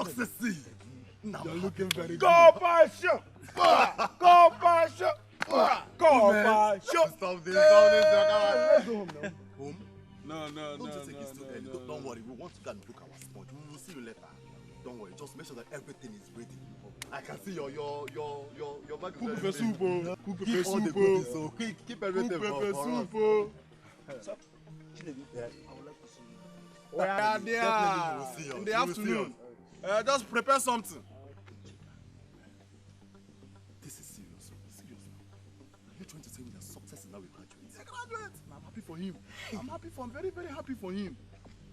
Success. You're looking very good. Compassion! Compassion! Compassion! Stop this. Let's go home now. Home? No. Don't just take it too early. Don't worry. We want to go and book our sponge. We will see you later. Don't worry. Just make sure that everything is ready. I can see your bag is ready. Soup. Keep all the goodies, so keep everything for us. We are there in the afternoon. Just prepare something. This is serious. Serious now. Are you trying to tell me that Success is now a graduate? He's a graduate. I'm happy for him. I'm happy for him. Very, very happy for him.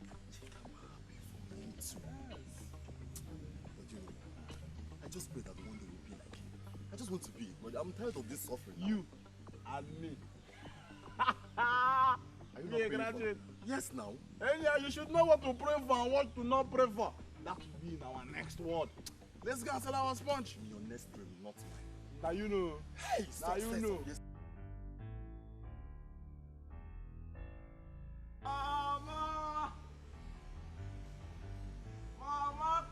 I'm happy for him too. But you know, I just pray that one day we'll be like him. I just want to be. But I'm tired of this suffering. You and me. Are you not Be a praying graduate. for? Yes, now. Hey, yeah, you should know what to pray for and what to not pray for. That will be in our next word. Let's go and sell our sponge. In your next dream, not mine. Now you know. Hey, Now you know. Yes. Mama,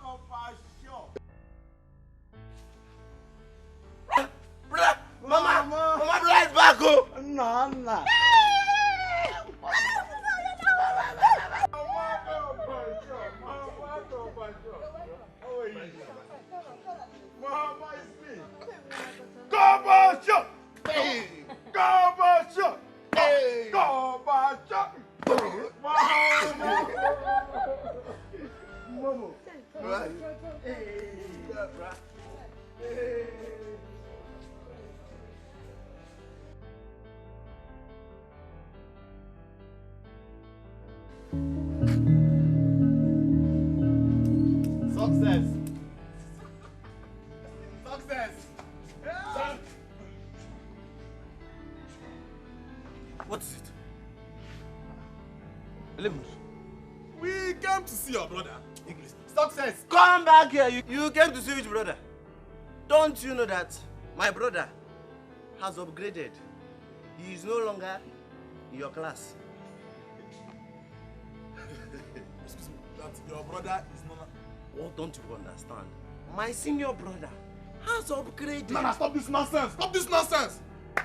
compassion. Mama, right back, oh! Nana. Mama is me. Compassion. Compassion. Compassion. Mama. Right. Success. Success. Yeah. What is it? We came to see your brother. English. Success. Come back here. You came to see which brother? Don't you know that my brother has upgraded? He is no longer in your class. Excuse me, that your brother is not. What don't you understand? My senior brother has upgraded. Nana, stop this nonsense! Stop this nonsense!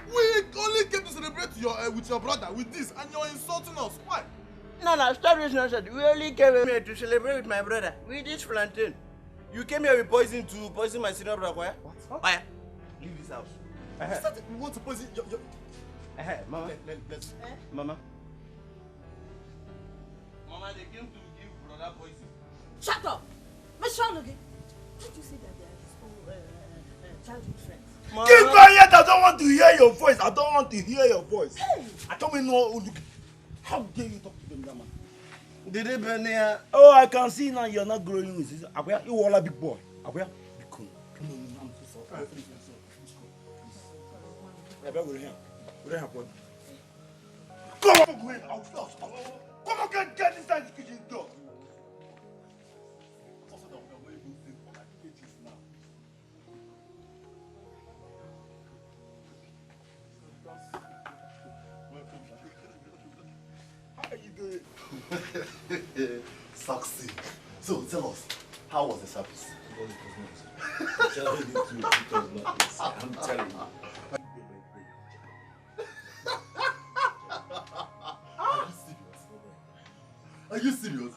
We only came to celebrate with your brother with this, and you're insulting us. Why? No, stop this nonsense. We only came here to celebrate with my brother. We did plantain. You came here with poison to poison my senior brother. Why? What? Why? Leave this house. We want to poison your... Mama. Let's... Mama. Mama, they came to give brother poison. Shut up! Mr. Onoge, can't you see that they are his old childhood friends? Keep quiet! I don't want to hear your voice. I don't want to hear your voice. Hey! I don't even know. How dare you talk to them, that man? Did they burn here? Oh, I can see now you're not growing with this. Abuya, you all a big boy. Abuya, be cool. No, I'm so sorry. Please. I bet we're here. We're here, boy. Come on, go in. I'll flush. Come on, get inside the kitchen door. How are you doing? Succeed. So tell us, how was the service? I'm telling you. Are you serious?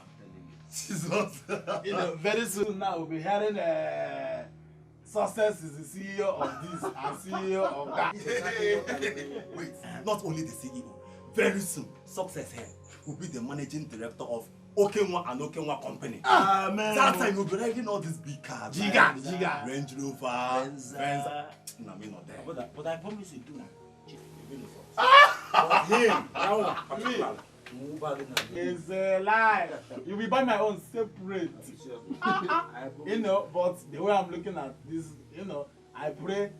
Jesus. You know, very soon now we'll be hearing Success is the CEO of this and CEO of that. Wait, not only the CEO. Very soon, Success here will be the managing director of Okenwa and Okenwa Company. Amen. That time you'll be riding all these big cars. Giga. Range Rover, Benz. No, me not there. But I promise you do. It's a lie. You will buy my own separate. You know, but the way I'm looking at this, you know, I pray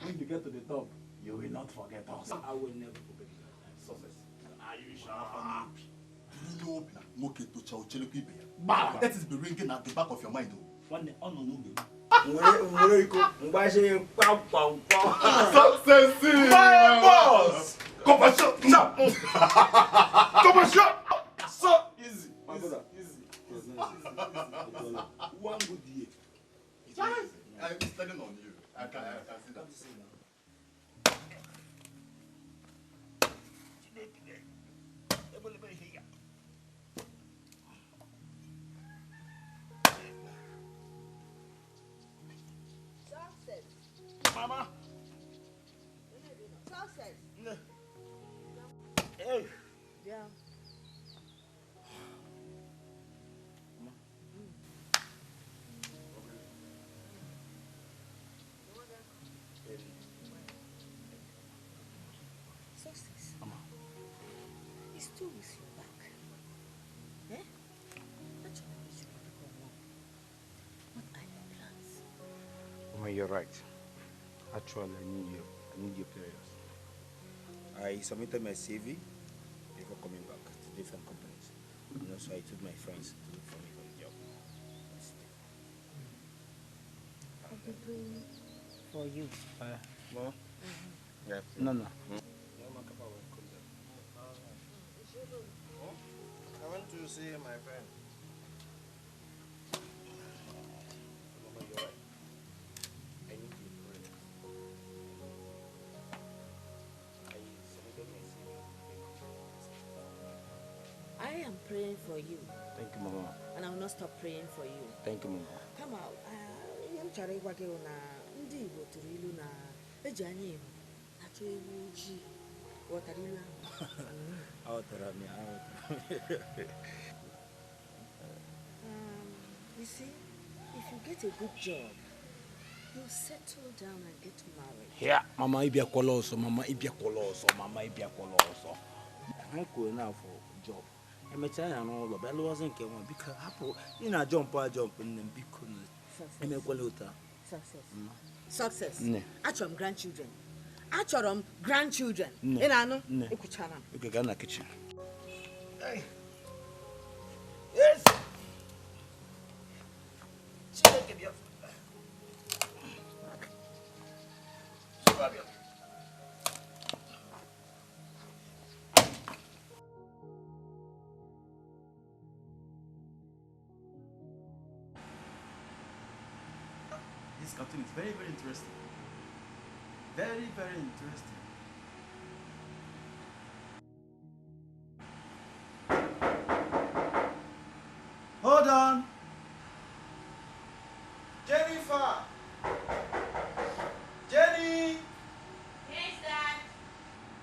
when you get to the top, you will not forget us. I will never forget that. Success. Are you sure? Do you know Moke to Chow Chelepi? Bah. That is be ringing at the back of your mind. One day, oh no. Success! My boss! Compassion! Compassion! So easy. My brother. Easy. One good year. I'm standing on you. I can see that. Mama. Success. Hey. Yeah. Success. Mama. It's 2 weeks you're back. Eh? That's what I wish you could come home. What are your plans? Mama, you're right. Actually, I need your prayers. I submitted my CV before coming back to different companies. You know, so I told my friends to look for me for a job. I'll be praying for you. Mama? Yeah. No. I want to see my friend. Mama, you're right. I need your prayers. I submitted my CV. I am praying for you, Thank you, Mama. and I will not stop praying for you. Thank you, Mama. Come out. Ihe m chọrọ ịgwa gị bụ na ndị Igbo tụrụ ilu na eji anya Igbo achọ ewu ojii. Ghọtara ilu ahụ? You see, if you get a good job, you settle down and get married. Yeah, Mama, Ibia Colosso, Mama, Ibia Colosso, Mama, Ibia Colosso. I'm going now for a job. I'm a child and all, but I wasn't going because I jump, and then because I'm a qualota. Success. Success. Ne. Achọrọ m grandchildren. Achọrọ m grandchildren. Ne. Ị na-anụ? Ne. Ekwuchara m. You can go in the kitchen. Hey. Yes. This cartoon is very, very interesting. Very, very interesting. Hold on. Jennifer. Jenny. Yes, Dad.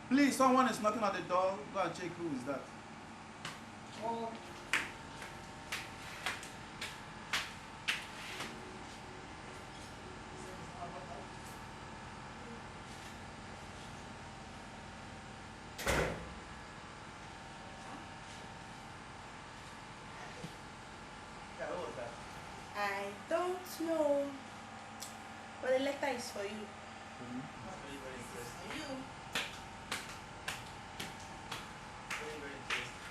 Please, someone is knocking at the door. Go and check who is that. Oh. Yeah, who was that? I don't know, but the letter is for you. Very, very interesting. For you. Very, very interesting.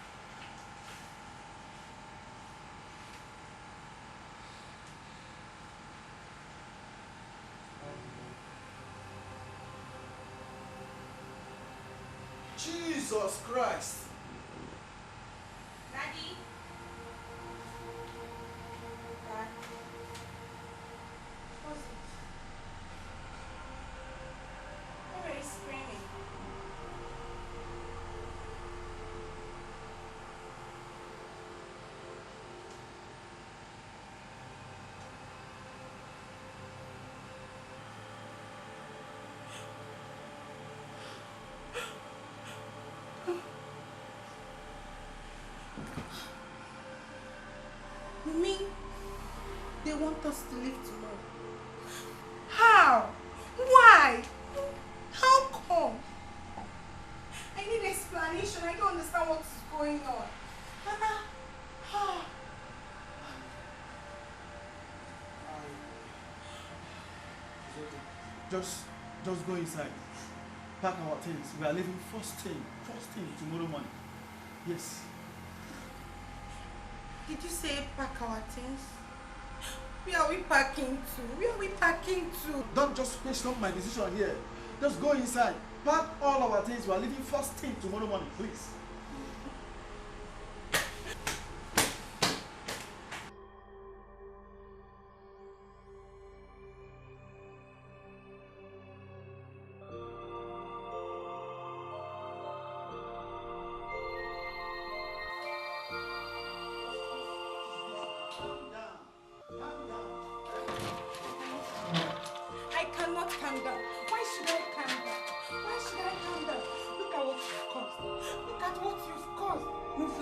Jesus Christ. Daddy. Dad. What's it? Why are you screaming? You mean they want us to live tomorrow? How? Why? How come? I need explanation. I don't understand what's going on. Just go inside. Pack our things. We are leaving first thing tomorrow morning. Yes. Did you say pack our things? Where are we packing to? Where are we packing to? Don't just question my decision here. Just go inside. Pack all our things. We are leaving first thing tomorrow morning, please.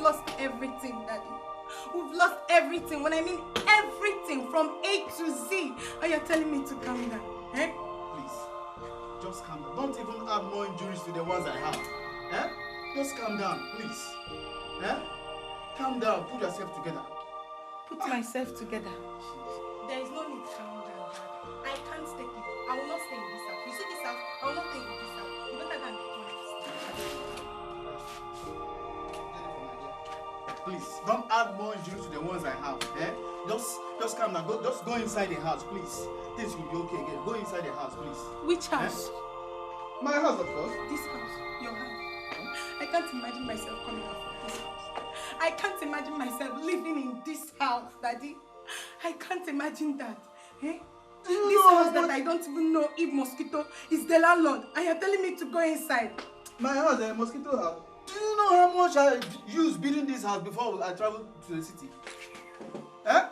lost everything, Daddy. We've lost everything. When I mean everything, from A to Z. And you're telling me to calm down, eh? Please, just calm down. Don't even add more injuries to the ones I have. Eh? Just calm down, please. Eh? Calm down. Put yourself together. Put myself together. There is no need to calm down, Dad. I can't take it. I will not stay in this house. You see this house? I will not stay in this house. You better than Please, don't add more injuries to the ones I have. Eh? Just calm down. Just go inside the house, please. Things will be okay again. Go inside the house, please. Which house? Eh? My house, of course. This house. Your house. I can't imagine myself coming out from this house. I can't imagine myself living in this house, Daddy. I can't imagine that. Eh? This house that I don't even know if Mosquito is the landlord. And you're telling me to go inside. My house, a Mosquito house. Do you know how much I used building this house before I traveled to the city? Eh?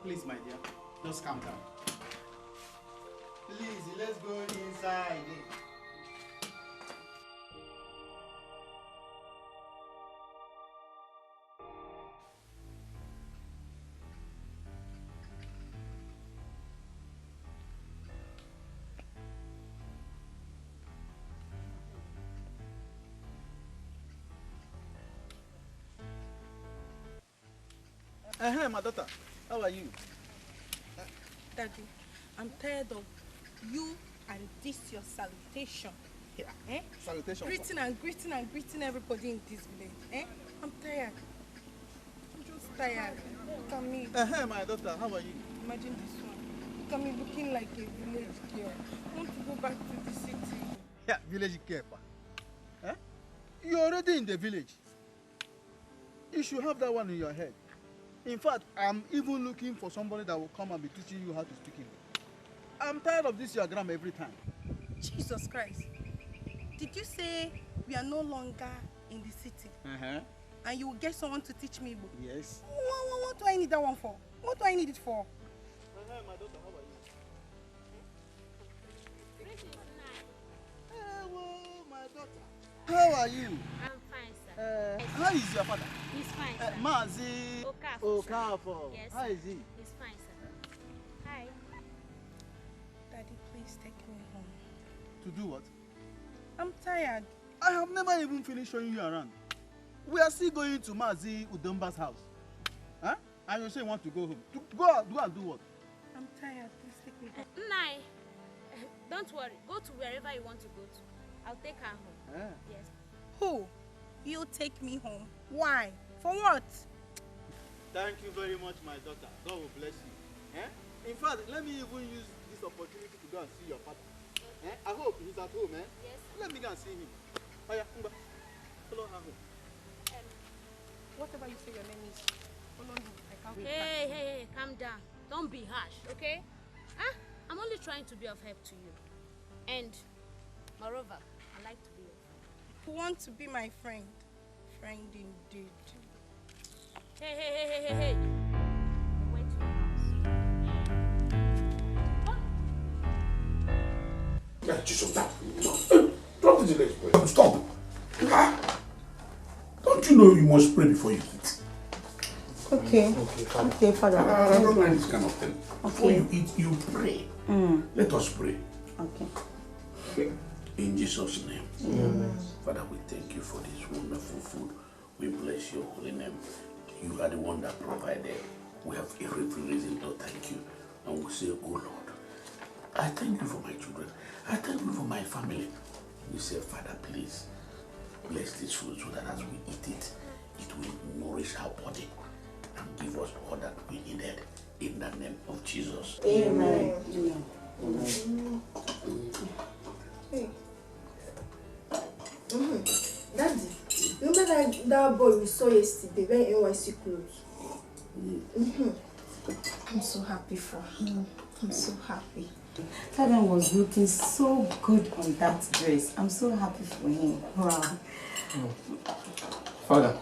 Please, my dear, just calm down. Please, let's go inside. My daughter, how are you? Daddy, I'm tired of you and this your salutation. Yeah. Eh? Salutation. Greeting and greeting and greeting everybody in this village. Eh? I'm tired. I'm just tired. Look at me. My daughter, how are you? Imagine this one. Look at me looking like a village girl. I want to go back to the city. Yeah, village girl. Eh? You're already in the village. You should have that one in your head. In fact, I'm even looking for somebody that will come and be teaching you how to speak English. I'm tired of this your grammar every time. Jesus Christ. Did you say we are no longer in the city? And you will get someone to teach me Igbo? Yes. What do I need that one for? What do I need it for? My daughter, how are you? Hello, my daughter. How are you? I'm fine, sir. How is your father? He's fine, sir. Mazi Okafor. Yes, How is he? He's fine, sir. Hi. Daddy, please take me home. To do what? I'm tired. I have never even finished showing you around. We are still going to Mazi Udumba's house. Huh? And you say you want to go home. Go and do what? I'm tired. Please take me home. Nai, don't worry. Go to wherever you want to go to. I'll take her home. Yes. Who? You take me home. Why? For what? Thank you very much, my daughter. God will bless you. In fact, let me even use this opportunity to go and see your father. I hope he's at home. Yes. Let me go and see him. Oh yeah, follow her home. Whatever you say your name is, follow him. I can't wait. Hey, calm down. Don't be harsh, okay? I'm only trying to be of help to you. And, moreover, I like to be your friend. Who want to be my friend? Friend indeed. Hey. Wait to your house. Drop the legs, boy. Stop. Don't you know you must pray before you eat? Okay, Father. I don't like this kind of thing. Before you eat, you pray. Let us pray. Okay. In Jesus' name. Amen. Father, we thank you for this wonderful food. We bless your holy name. You are the one that provided. We have every reason to thank you. And we say, oh Lord, I thank you for my children. I thank you for my family. We say, Father, please bless this food so that as we eat it, it will nourish our body and give us all that we needed. In the name of Jesus. Amen. Hey. Daddy, remember that boy we saw yesterday wearing NYC clothes? I'm so happy for him. I'm so happy. Father was looking so good on that dress. I'm so happy for him. Wow. Father,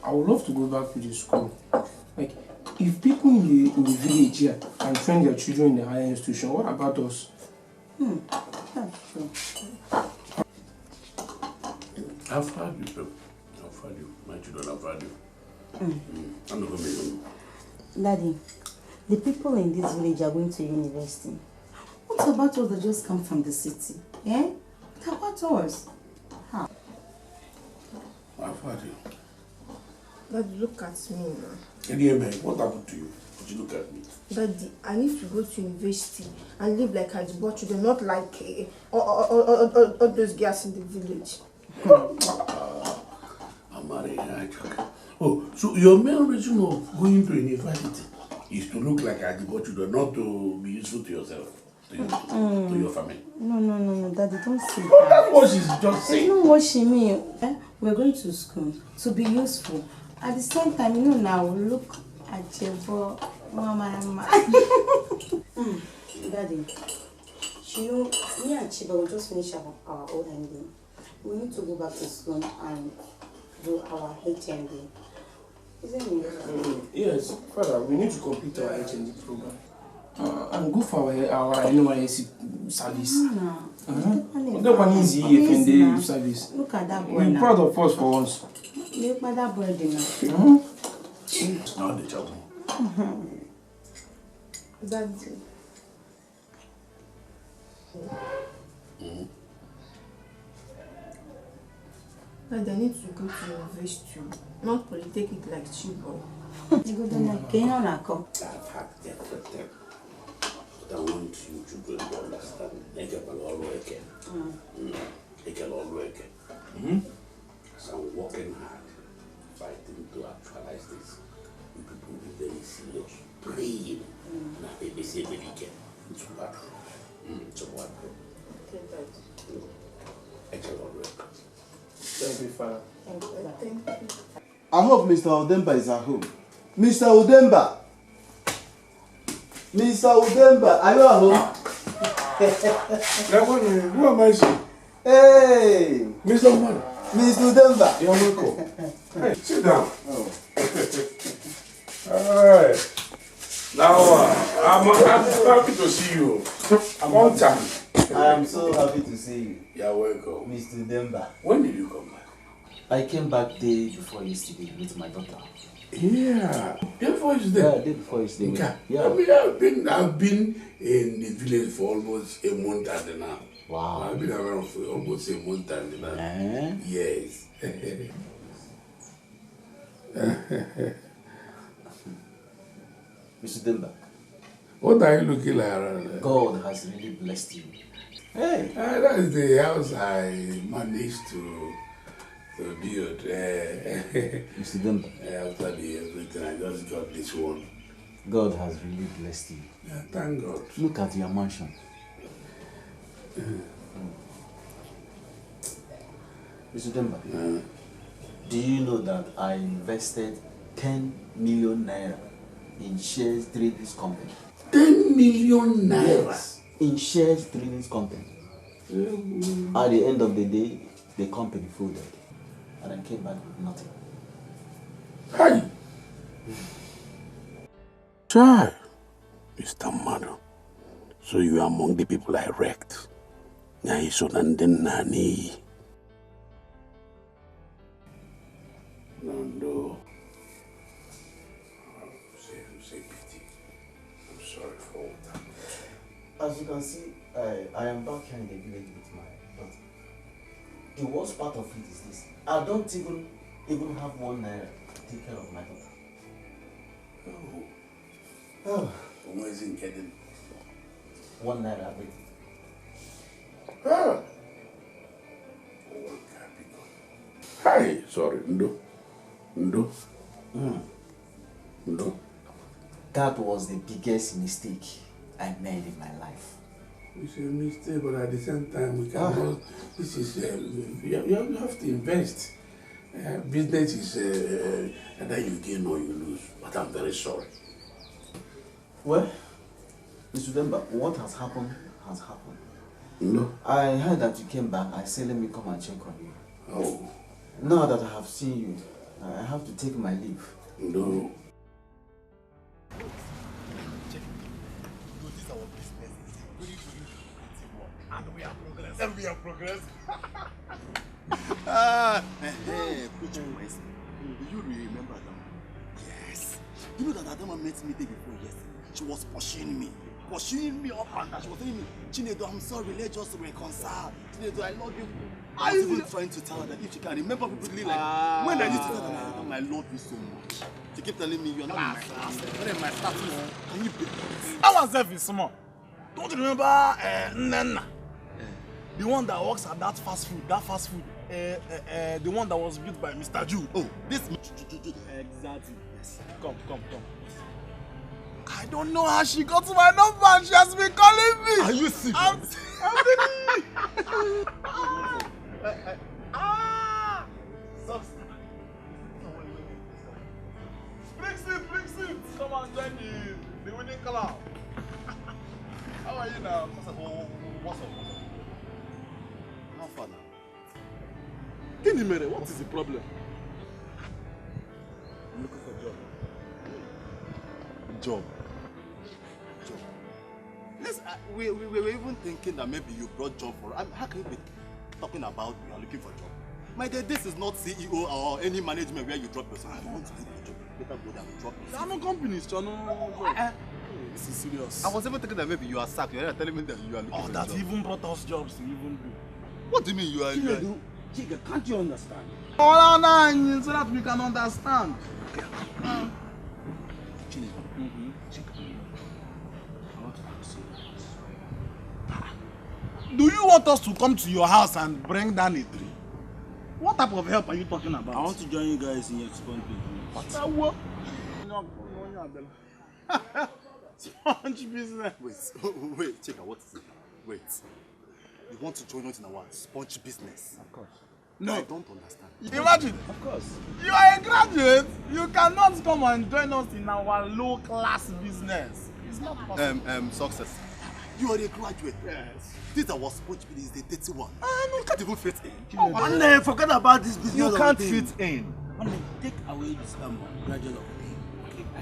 I would love to go back to the school. Like, if people in the village here can train their children in the higher institution, what about us? That's true. How far have you value. My children have value. I'm not going to make Daddy, the people in this village are going to university. What about us that just come from the city? Eh? What about us? How? I've heard you. Daddy, look at me now. Ini, what happened to you? Did you look at me? Daddy, I need to go to university and live like Adibo children, not like all those girls in the village. I'm married. Oh, so your main reason of going to university is to look like Adibo children, not to be useful to yourself, to your family. No, Daddy, don't say Oh, that. that's what she's just saying. You know what she means? We're going to school to be useful. At the same time, you know now, look at your Mama. Daddy, you know, me and Chiba will just finish our old ending. We need to go back to school and do our HND. Isn't it? Yes, Father, we need to complete our HND program. And go for our NYSC service. That one is EFND service. Look at that boy. We're proud of us for once. Look at that boy Now the child. Daddy. Daddy, I need to go to university, not polytechnic like Chibo. I've had everything. But I want you children to understand. They can all work. They can all work. So I'm working hard, fighting to actualize this. You people will be very serious. Praying. Now they say very good. It's bad. It's a bad. Okay, Daddy. They can all work. Thank you, Father. Thank you. I hope Mr. Udemba is at home. Mr. Udemba! Mr. Udemba, are you at home? Who am I saying? Hey! Mr. Umar. Mr. Udemba! You're welcome. Hey, sit down. Alright. Now, I'm happy to see you. I'm on time. I am so happy to see you. You're welcome. Mr. Udemba. When did you come back? I came back day before yesterday with my daughter. Yeah. Day before yesterday? Yeah, day before yesterday. Okay. Yeah. I mean, I've been in the village for almost a month and now. Wow. I've been around for almost a month and now. Yes. Mr. Udemba. What are you looking like around there? God has really blessed you. Hey, that is the house I managed to build. Mr. Udemba. After everything, I just got this one. God has really blessed you. Yeah, thank God. Look at your mansion. Mr. Udemba, do you know that I invested 10 million naira in shares trading company? 10 million naira? Yes, in shares trading company. At the end of the day, the company folded. And I came back with nothing. Hi! Chai! Mr. Mado. So you are among the people I wrecked. Nani. No. Say pity. I'm sorry for what happened. As you can see, I am back here in the village with my daughter. The worst part of it is this. I don't even have 1 naira to take care of my daughter. Oh. Where is it getting? 1 naira everything. Ah. Hi, sorry, Ndo. That was the biggest mistake I made in my life. It's a mistake, but at the same time, we cannot. This is you have to invest. Business is either you gain or you lose. But I'm very sorry. Well, Mr. Udemba, what has happened has happened. No. I heard that you came back. I said, let me come and check on you. Oh. Now that I have seen you, I have to take my leave. No. And we have progress. Coach West, do you remember that? Yes. You know that Adama met me day before yesterday. She was pursuing me up and down. She was telling me, Chinedu, I'm sorry, let's just reconcile. Chinedu, I love you. I was even trying to tell her that if she can remember vividly, like when I used to tell her that I love you so much. She kept telling me, you're not in my class, you're in my status. Can you believe it? That was self is small. Don't you remember Nana? The one that works at that fast food, the one that was built by Mr. Jude. Oh, this Exactly. Yes. Come. I don't know how she got my number and she has been calling me. Are you serious? I'm Bring seat. Come on, join the winning club. How are you now? What's up? How far now? Kinimere, what is the problem? I'm looking for a job. Yes, we were even thinking that maybe you brought job for us. How can you be talking about you are looking for a job? My dear, this is not CEO or any management where you drop yourself. I want to look for a job. Better go down and drop yourself. There are no companies, this is serious. I was even thinking that maybe you are sacked. You're telling me that you are looking for a job. That even brought us jobs to even do. What do you mean you are? Chica, can't you understand? Oh, no, so that we can understand. Okay. Do you want us to come to your house and bring down a tree? What type of help are you talking about? I want to join you guys in your sponge business. Sponge business. Wait, Chika, what is it? Wait. You want to join us in our sponge business? Of course. No, I don't understand. Imagine. Of course. You are a graduate. You cannot come and join us in our low-class business. It's not possible. Success. You are a graduate. Yes. This our sponge business is the dirty one. You can't even fit in. Onye, forget about this business. You can't fit in. Onye, take away this graduate of thing. Okay, I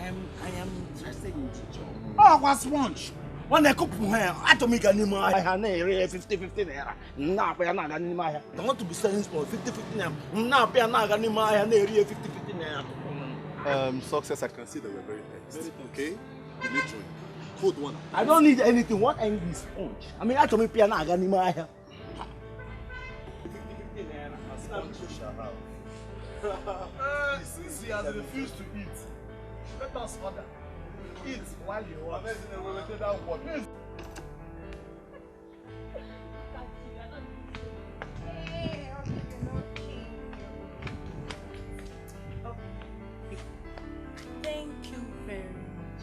am interested in teaching. Oh, what sponge? Onye, couple here. I told me can you I have 50-50 naira. Nah, pay na gani ma. I want to be selling for 50-50 naira. Nah, pay na gani ma. I have 50-50 naira. Success, I can see that we're very tense. Okay? Literally. Hold one. I don't need anything. What I need is sponge. I mean, I told me pay na gani ma. 50-50 naira. Sponge you shall have. Since he has refused to eat, let us order. Eat while you watch. Please. Thank you very much.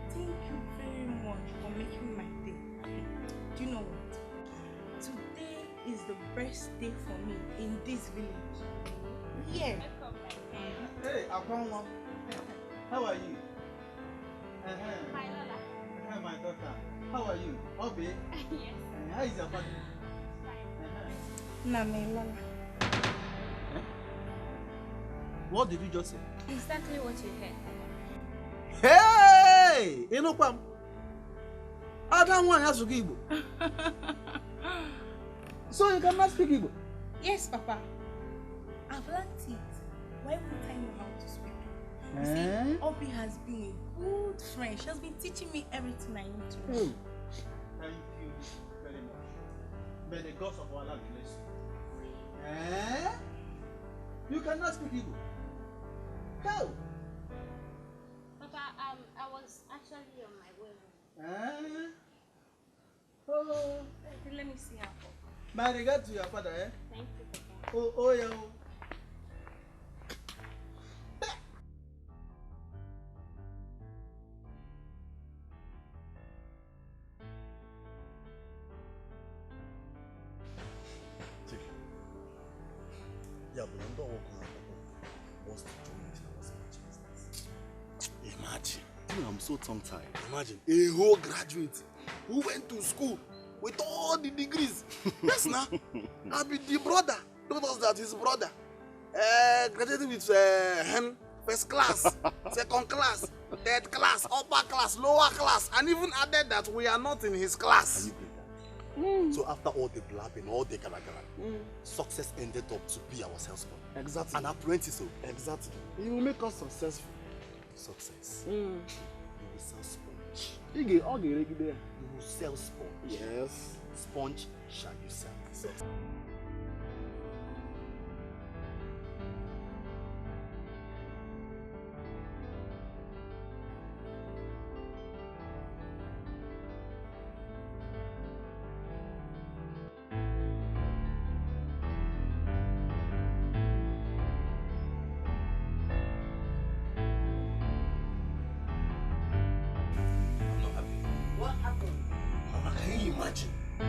Thank you very much for making my day. Do you know what? Today is the best day for me in this village. Yeah. Hey, Akwangwa. How are you? Hi, Lola. Hi, my daughter. How are you? Obi? Yes. How is your father? Name Lola. What did you just say? Exactly what you heard. Hey! Inopam. Ada one has to Igbo. So you cannot speak Igbo? Yes, Papa. I've learned it. Why won't I know how to speak? You see, Obi has been a good friend. She has been teaching me everything I need to know. Thank you very much. May the gods of our land bless you. You cannot speak Igbo. How? Papa, I was actually on my way home. Oh. Let me see how. My regard to your father, eh? Thank you, Papa. Oh, yeah. Yeah, but I'm not working on wants to join me in our sponge business. Imagine. Dude, I'm so tongue-tied. Imagine a whole graduate who went to school with all the degrees. Yes, now. I be the brother. Told us that his brother graduated with first class, second class, third class, upper class, lower class, and even added that we are not in his class. So after all the blabbing, all the gara, success ended up to be our salesman. Exactly. An apprentice. Exactly. He will make us successful. Success. You will sell sponge. You will sell sponge. Yes. Sponge shall you sell.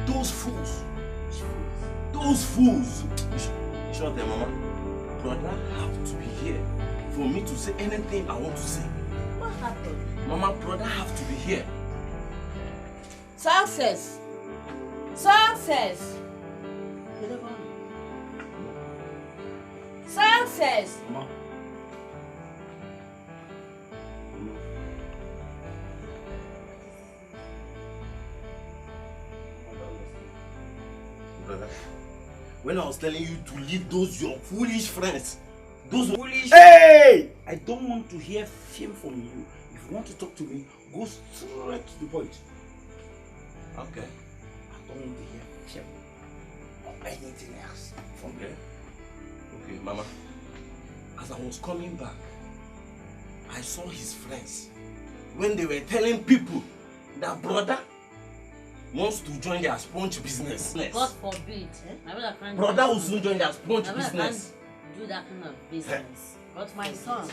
Those fools. Those fools. Shut them, Mama. Brother have to be here for me to say anything I want to say. What happened? Mama, brother have to be here. Success. Success. Success. Mama. Brother, when I was telling you to leave those your foolish friends, those foolish... Hey! I don't want to hear fame from you. If you want to talk to me, go straight to the point. Okay. I don't want to hear fame or anything else from you. Okay, Mama. As I was coming back, I saw his friends when they were telling people that brother wants to join their sponge business. God forbid. My brother can't brother will soon join their sponge business. Can't do that kind of business. But my son,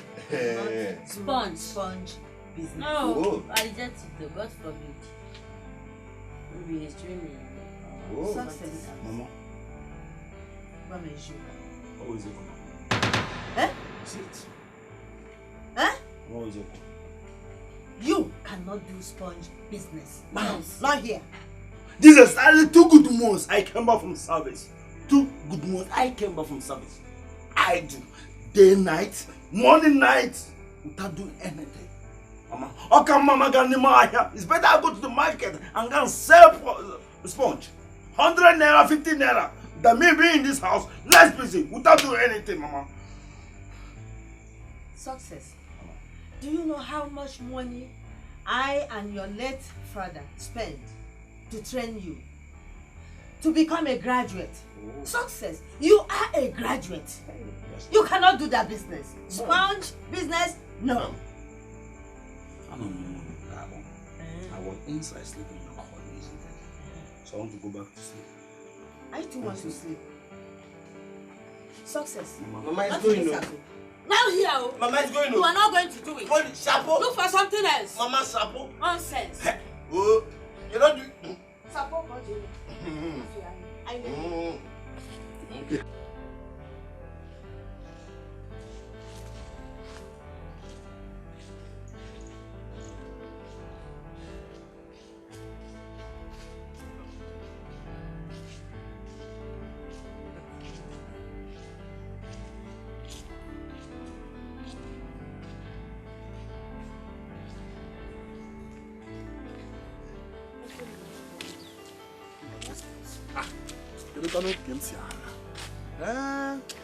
sponge business. No, I reject it though. God forbid. Maybe he's dreaming. Success. Mama. What is you? What is it? Eh? Sit. Eh? What is it? You cannot do sponge business. No, not here. Jesus, I did 2 good months. I came back from service. 2 good months. I came back from service. I do day, night, morning, night, without doing anything. Mama, how come Mama got any more here? It's better I go to the market and go and sell sponge. 100 naira, 50 naira. Than me being in this house, less busy, without doing anything, Mama. Success. Do you know how much money I and your late father spent to train you to become a graduate? Success. You are a graduate. You cannot do that business. Sponge business, no. I was inside sleeping in the hall easily. So I want to go back to sleep. I too want to sleep. Success. Mama is going on. Now here, Mama is going on. You are not going to do it. What? Chapeau? Look for something else. Mama, chapeau? Nonsense. Oh, you don't do. Chapeau, what do you? I know. Okay.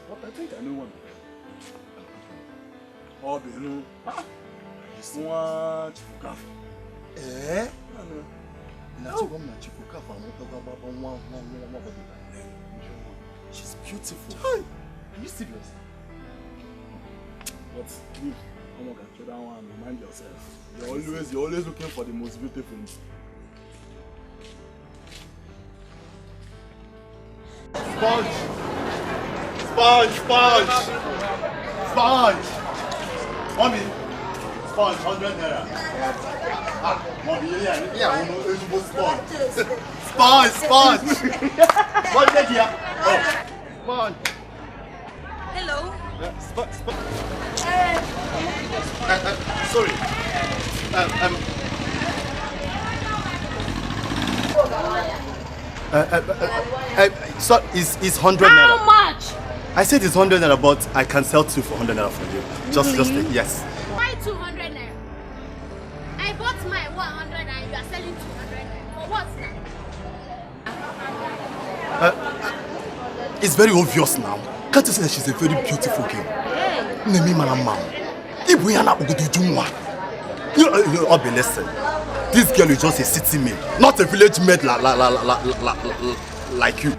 But I think I know one. Oh, you know. Watch eh? She's beautiful. Are you serious? But leave. I'm not gonna that one. Mind yourself. You're always looking for the most beautiful. Sponge! Sponge! Sponge! Sponge! Mommy! Sponge, 100 naira. Ah, mommy, yeah, sponge. Sponge! Sponge! What did you? Oh, sponge. Hello? Sorry. So it's 100 naira. How much? I said it's 100 naira, but I can sell 2 for 100 naira for you. Just yes. Why 200 naira? I bought my 100 and you are selling 200 naira. For what now? It's very obvious now. Can't you see that she's a very beautiful girl? Nemi Manama. You listen. This girl is just a city maid, not a village maid like you.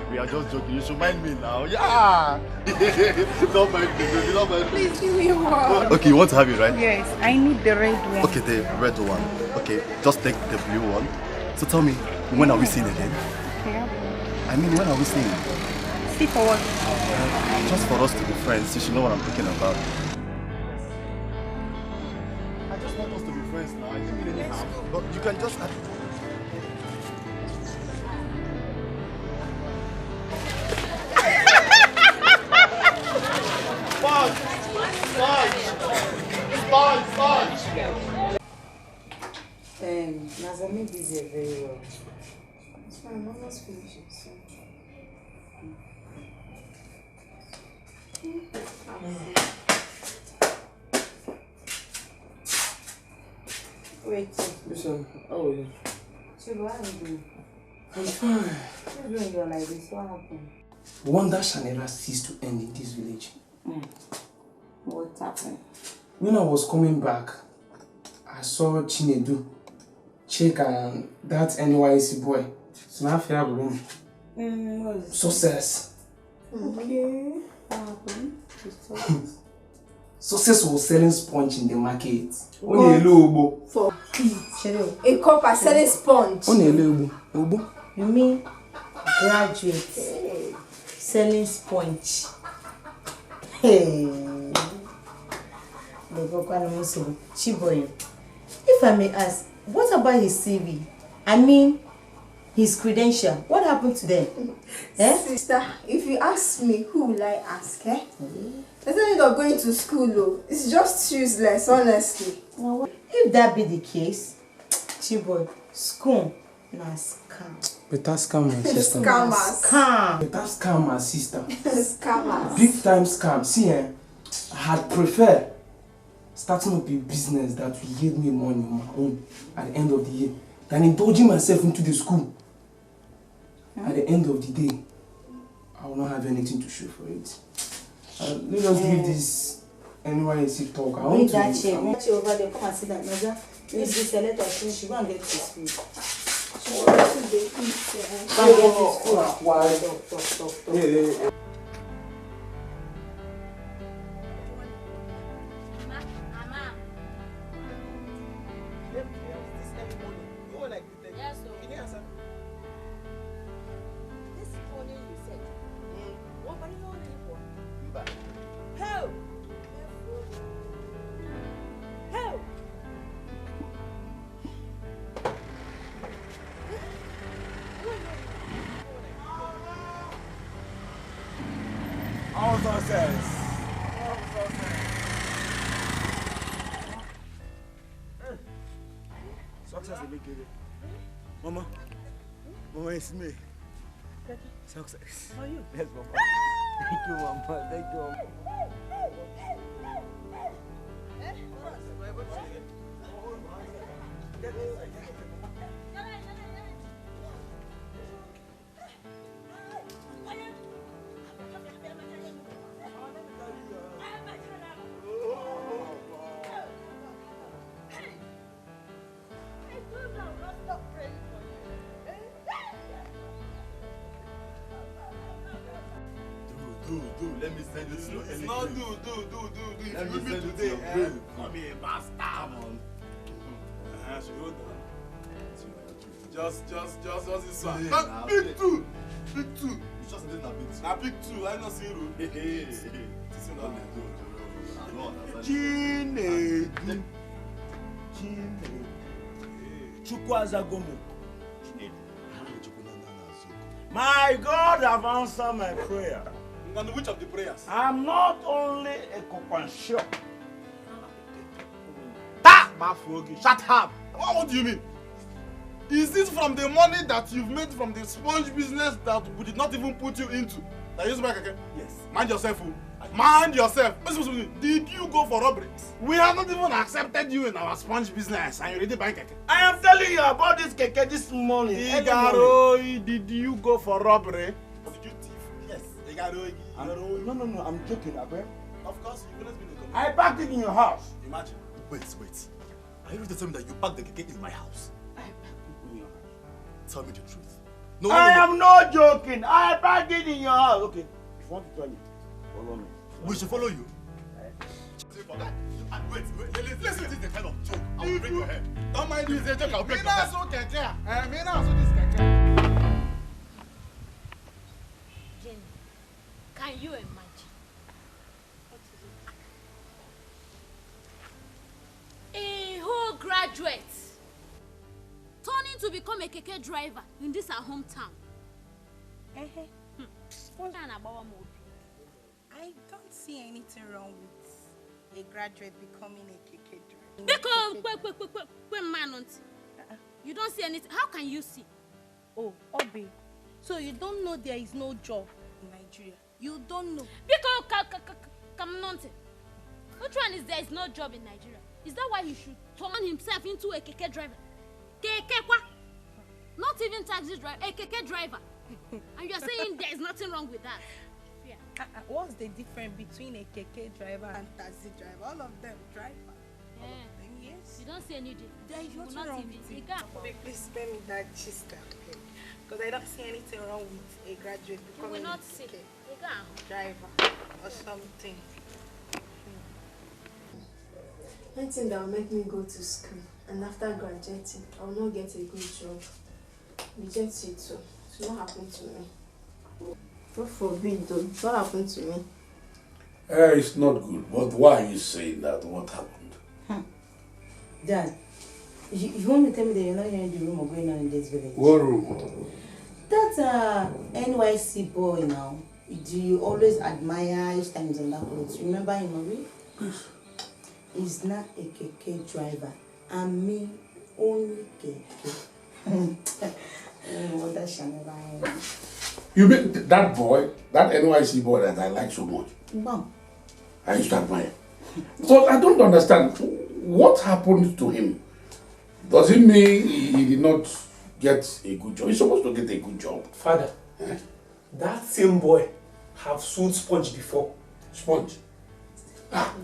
We are just joking. You should mind me now. Yeah. Don't mind me, baby. Don't mind me. Please give me one. Okay, you want to have it, right? Yes, I need the red one. Okay, the red one. Okay, just take the blue one. So tell me, when are we seeing again? Yeah. I mean, when are we seeing? See for what? Just for us to be friends. You should know what I'm talking about. I just want us to be friends now. I think really have. But you can just. Sponge! Nazami busy very well. It's fine, I'm almost finishing soon. Wait. Listen, how are you? Chibu, how are you doing? I'm fine. You're doing your like this. What happened? Wonder shall never cease to end in this village. What happened? When I was coming back, I saw Chinedu, Check and that NYC boy. So now I feel room. Success. Okay. What happened? Success was selling sponge in the market. Only a lobo. For a copper selling sponge. Only a lobo. You mean graduate selling sponge? Hey. Chiboy, if I may ask, what about his CV? I mean, his credential. What happened to them? Sister, if you ask me, who will I ask? There's no need of going to school, though. It's just useless, honestly. If that be the case, Chiboy, school na scam. Better scam my sister. Scammers. Better scam my sister. Scammers. Big time scam. See, I had preferred starting up a business that will give me money on my own at the end of the year than indulging myself into the school. At the end of the day, I will not have anything to show for it. Let us leave this NYC talk. I want to... That chair over there, come and sit down. Naja, please this letter, she go and get this food. She go and get this food. Yeah. Mama, it's me. Success. How are you? Yes, Mama. Thank you, Mama. Thank you, Mama. Let me send this to It's not do. Let me send it to your brain. Come here, bastard. Come on. Should hold on. Just this one. Yeah, Big two. You just did not big two. Now big two. I don't see you. Chinedu. Chukwazagomu. My God have answered my prayer. And which of the prayers? I'm not only a coquanshop. Shut up! What do you mean? Is this from the money that you've made from the sponge business that we did not even put you into? That you back again? Yes. Mind yourself, fool. Mind yourself. Did you go for robberies? We have not even accepted you in our sponge business and you already buying Keke. I am telling you about this Keke this morning. Igaroi, did you go for robbery? Did you thief? Yes. Igaroi. No, I'm joking, Abe. Of course, you couldn't be in the community. I parked it in your house. Imagine. Wait. Are you going to tell me that you parked the Keke in my house? I parked it in your house. Tell me the truth. I am not joking. I parked it in your house. Okay, if you want to tell me, follow me. We should follow you. Wait, listen, this is the kind of joke I will break your head. Don't mind this, joke, I'll break your head. Jenny, can you imagine? A whole graduate turning to become a Keke driver in this our hometown. I don't see anything wrong with a graduate becoming a Keke driver. You don't see anything. How can you see? Oh, Obi. So you don't know there is no job in Nigeria? You don't know? Because which one is there is no job in Nigeria? Is that why he should turn himself into a Keke driver? Keke kwa? Not even taxi driver, a Keke driver. And you are saying there is nothing wrong with that? Yeah. What's the difference between a Keke driver and taxi driver? All of them driver. Yeah. All of them, yes. You don't see any difference. There is nothing wrong with it. Please spare me that gist, because I don't see anything wrong with a graduate becoming a Keke driver or something. Anything that will make me go to school, and after graduating, I will not get a good job. Reject it too. It will not happen to me. God forbid though, it will happen to me. It's not good. But why are you saying that? What happened? Dad, you want to tell me that you're not here in the room or going on in this village? What room? That NYC boy now. Do you always admire each time he's on that clothes? Remember him, Marie? Yes. He's not a Keke driver. And me, only Keke. That shall never end. You mean that boy, that NYC boy that I like so much? Mom. I used to admire. So I don't understand. What happened to him? Does it mean he did not get a good job? He's supposed to get a good job. Father, that same boy have sold sponge before. Sponge? Ah.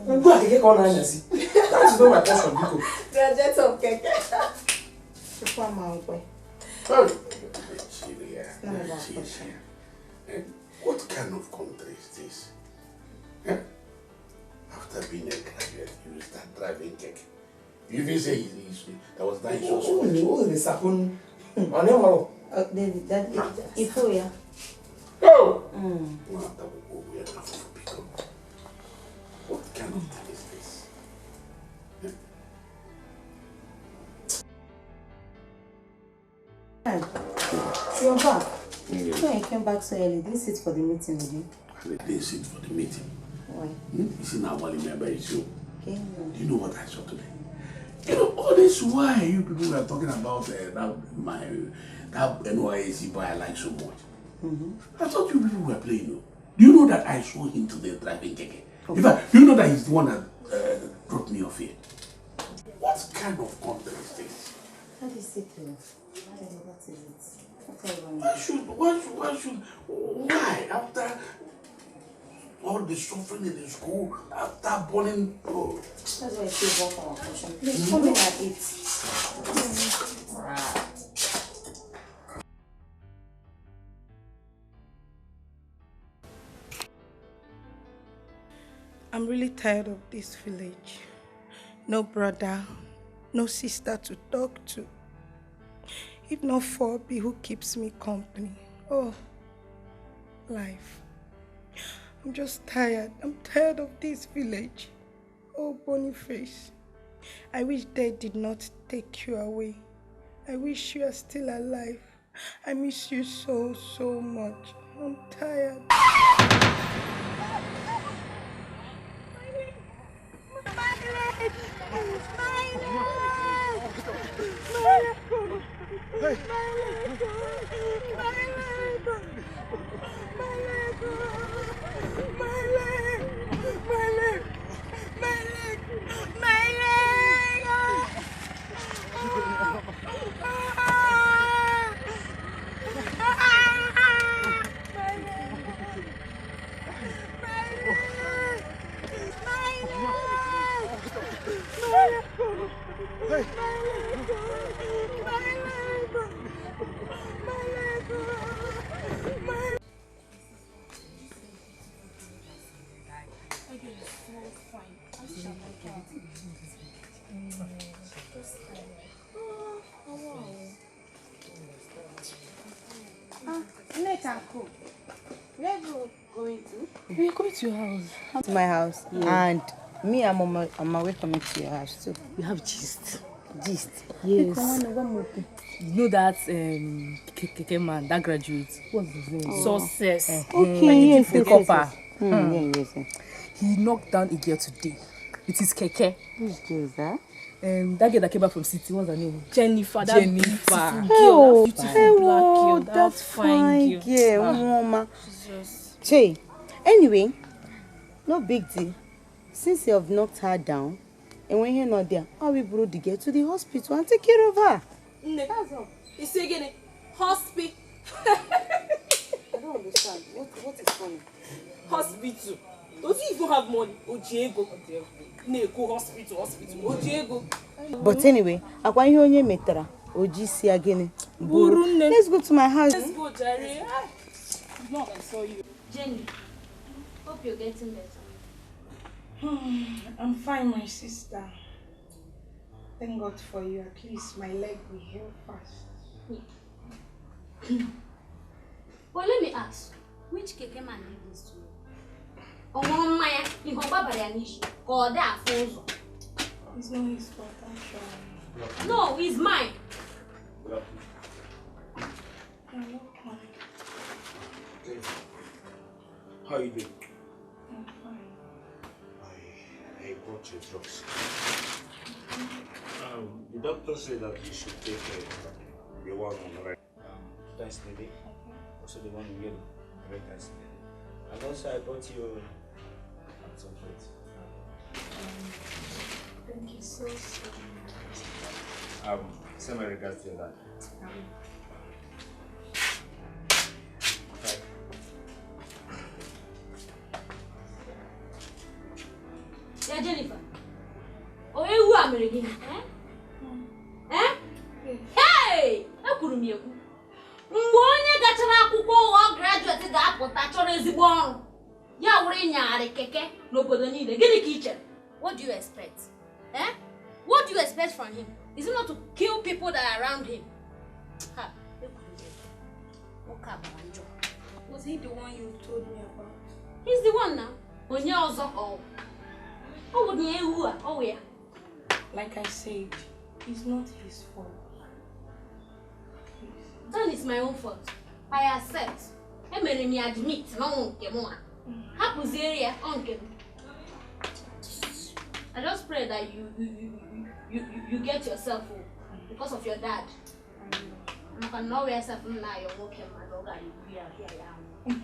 Go and get on and see. That's not my portion, Biko. Graduate of Keke. What kind of country is this? Eh? After being a graduate, you start driving Keke. You even say that was nice. Oh, the sapun. Oh! What kind of thing is this? So you're back? Yes. So you came back so early. Didn't sit for the meeting again? I didn't sit for the meeting. Why? You see now what remember is you. Okay. Do you know what I saw today? You know, all this why you people were talking about that NYC boy I like so much. I thought you people were playing. Do you know that I saw him today driving Keke? Okay. In fact, you know that he's the one that dropped me off here. What kind of country is this? How do you say to what is it? Why? After all the suffering in the school, after burning, That's why I say work our portion. Please come in and eat. I'm really tired of this village. No brother, no sister to talk to. If not for Obi who keeps me company. Oh, life. I'm just tired. I'm tired of this village. Oh, Boniface. I wish death did not take you away. I wish you are still alive. I miss you so, so much. I'm tired. My leg! Hey. Where are you going to? We are going to your house. To my house. Yeah. And me, I'm on my way coming to your house too. We have gist. Gist? Yes. One more thing. You know that Keke man, that graduate, what's his name? Oh. Success. Okay, yes, the copper. Yes. He knocked down a girl today. It is Keke. Which girl is that? That girl that came back from city, what's her name? Jennifer. That beautiful girl. Oh, that beautiful black girl. That's fine girl. Mama. Che. Anyway, no big deal. Since you have knocked her down, and when you're not there, I will bring the girl to the hospital and take care of her. That's all. You say again, hospital. I don't understand. What is funny? Hospital. Does he even have money? Ojiego. Neko hospital. Ojiego. But anyway, akwa ihe onye metara oji si agini. Let's go to my house. Let's go, Jerry. No, I saw you. Jenny, hope you're getting better. I'm fine, my sister. Thank God for you. At least my leg will heal fast. Well, let me ask, which Keke man did this to you? Oh, Maya, you have Babarianish, or that fool. It's not his fault, actually. No, it's mine. How are you doing? I'm fine. I brought your drugs. The doctor said that you should take the one on the right. Twice a day. Also the one you get very twice a day. And also I brought you at some point. Thank you so much. Send my regards to your dad. Yeah, Jennifer. Oh, who am I again? Hey! How could you? Onye gachara akwụkwọ ụwa graduate ga-apụta chọrọ ezigbo ọrụ. Ya wụrụ nyarị Keke n'obodo niile. Gịnị ka ị chere? What do you expect? What do you expect from him? Is it not to kill people that are around him? Was he the one you told me about? He's the one now. Onye ọzọ ka ọ wụ nye ewu a, ọ wụ ya. Like I said, it's not his fault. Then it's my own fault. I accept. Emere me admit na ọ nke mụ a. Hapụziere ya ọ nke m. I just pray that you get yourself because of your dad. You can know yourself now. You're working, my dog, and you are here.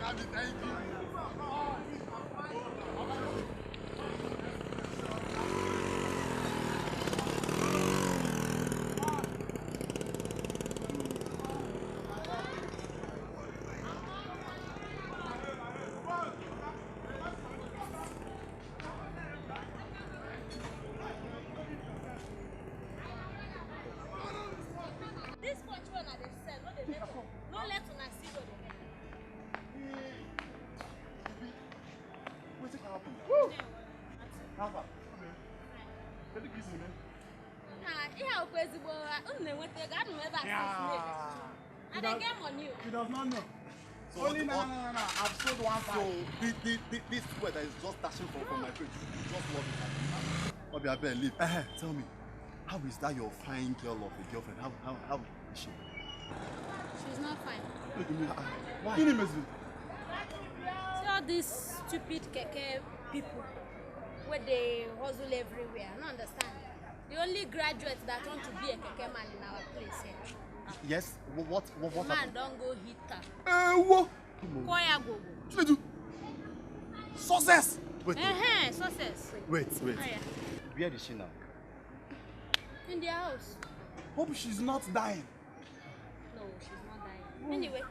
Thank you. This punch one at the cell, no dey make up. No let una see what they make. Wetin can happen? Woo! How far? Can you kiss me, man? Ihe akwụkwọ ezigbo unu na-enweta ego anụ m ebe a I dey get money. He does not know. So only no. I've sold one So this sweater is just dashing from my face. Just love it. Obi, I better leave. Tell me, how is that your fine girl of a girlfriend? How is she? She's not fine. Look at me. Why? See all these stupid Keke people where they hustle everywhere. I don't understand. The only graduate that want to be a Keke man in our place here. Yes. What Man, don't go hit her. What? Koya go. What do? Success. Wait. Success. Wait. Oh, yeah. Where is she now? In their house. Hope she's not dying. No, she's not dying. Anyway.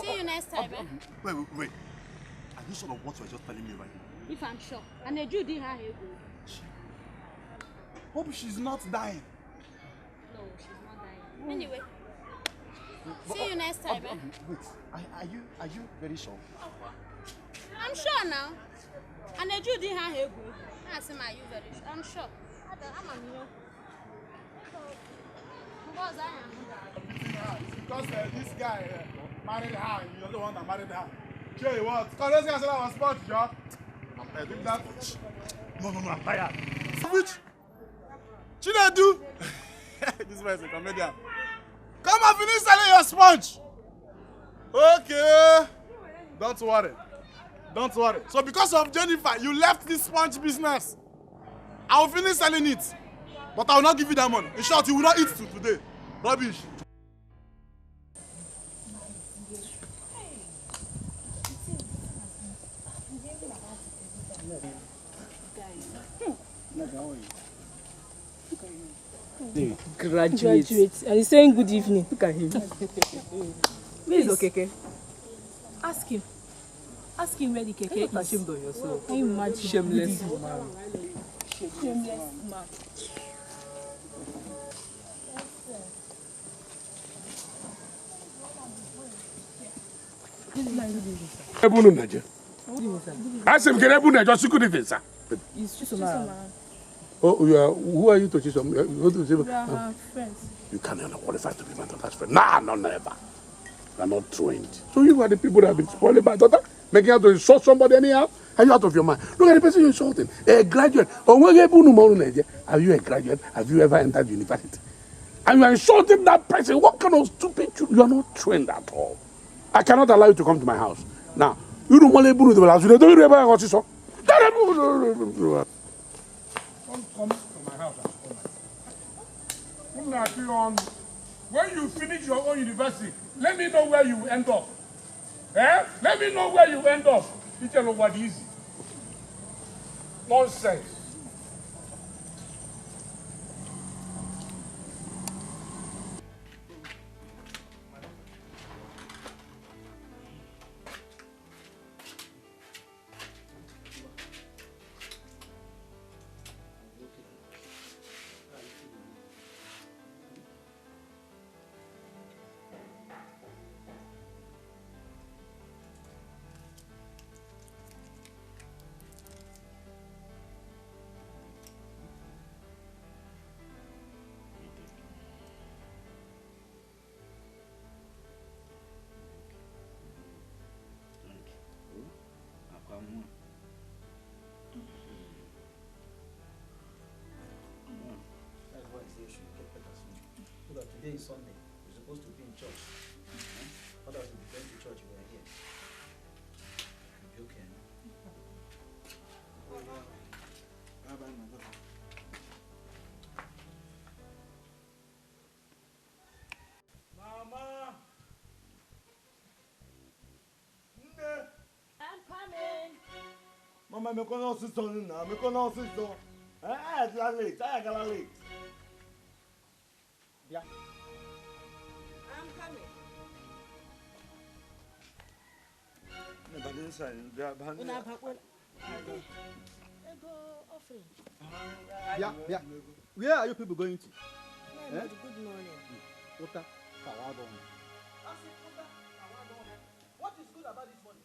See you next time, eh? Wait. Are you sure of what you're just telling me right now? If I'm sure. And the Judy her ego. Hope she's not dying. No, she's not dying. Anyway. See you next time, eh? Wait. Are you very sure? I'm sure now. And the Judy her ego. I say, are you very sure? I'm sure. I'm a new. Because this guy married her, you're the one that married her. Jay, what? Because this guy said I was smart, Joe. I think that. No, I'm tired. Which? Chinedu! This man is a comedian. Come and finish selling your sponge! Okay. Don't worry. So because of Jennifer, you left this sponge business. I will finish selling it. But I will not give you that money. In short, you will not eat till today. Rubbish. Graduate. And he's saying good evening. Look at him. Where is Keke? Ask him where the Keke is. Ashamed of yourself. Can you imagine? Shameless man. It's Chisom. Oh, who are you to Chisom? We are her friends. You cannot qualify to be my daughter's friend. Nah, no, never. You are not trained. So you are the people that have been spoiling my daughter, making out to insult somebody anyhow. Are you out of your mind? Look at the person you're insulting. A graduate. Are you a graduate? Have you ever entered university? And you are insulting that person. What kind of stupid? You are not trained at all. I cannot allow you to come to my house. Now, you don't want to do the house. You don't remember what you saw. Come to my house and come. When you finish your own university, let me know where you end up. Let me know where you end up. It's not easy. Nonsense. That's why I say you should get better soon. So that today is Sunday. You're supposed to be in church. Others will be going to church. You were here. You'll be okay. Bye bye, my daughter. Mama! I'm going to see something now. I'm going to see something. I got late. Yeah. I'm coming. Yeah. Where are you people going to? Good morning. Ota, Tawadon. What is good about this money?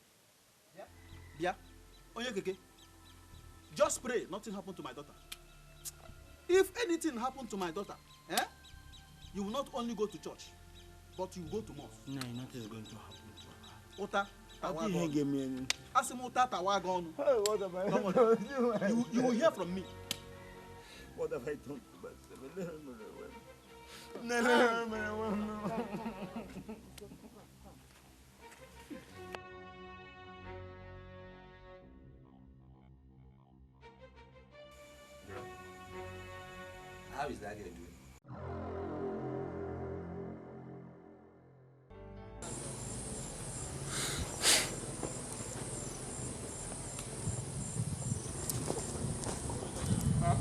Yeah? Onye Keke, just pray nothing happened to my daughter. If anything happened to my daughter, you will not only go to church, but you will go to mosque. No, nothing is going to happen to her. Ota, I didn't give me any. Asimota Tawagon. Hey, what have I Don't done? worry. You will hear from me. What have I done to myself? How is that girl doing?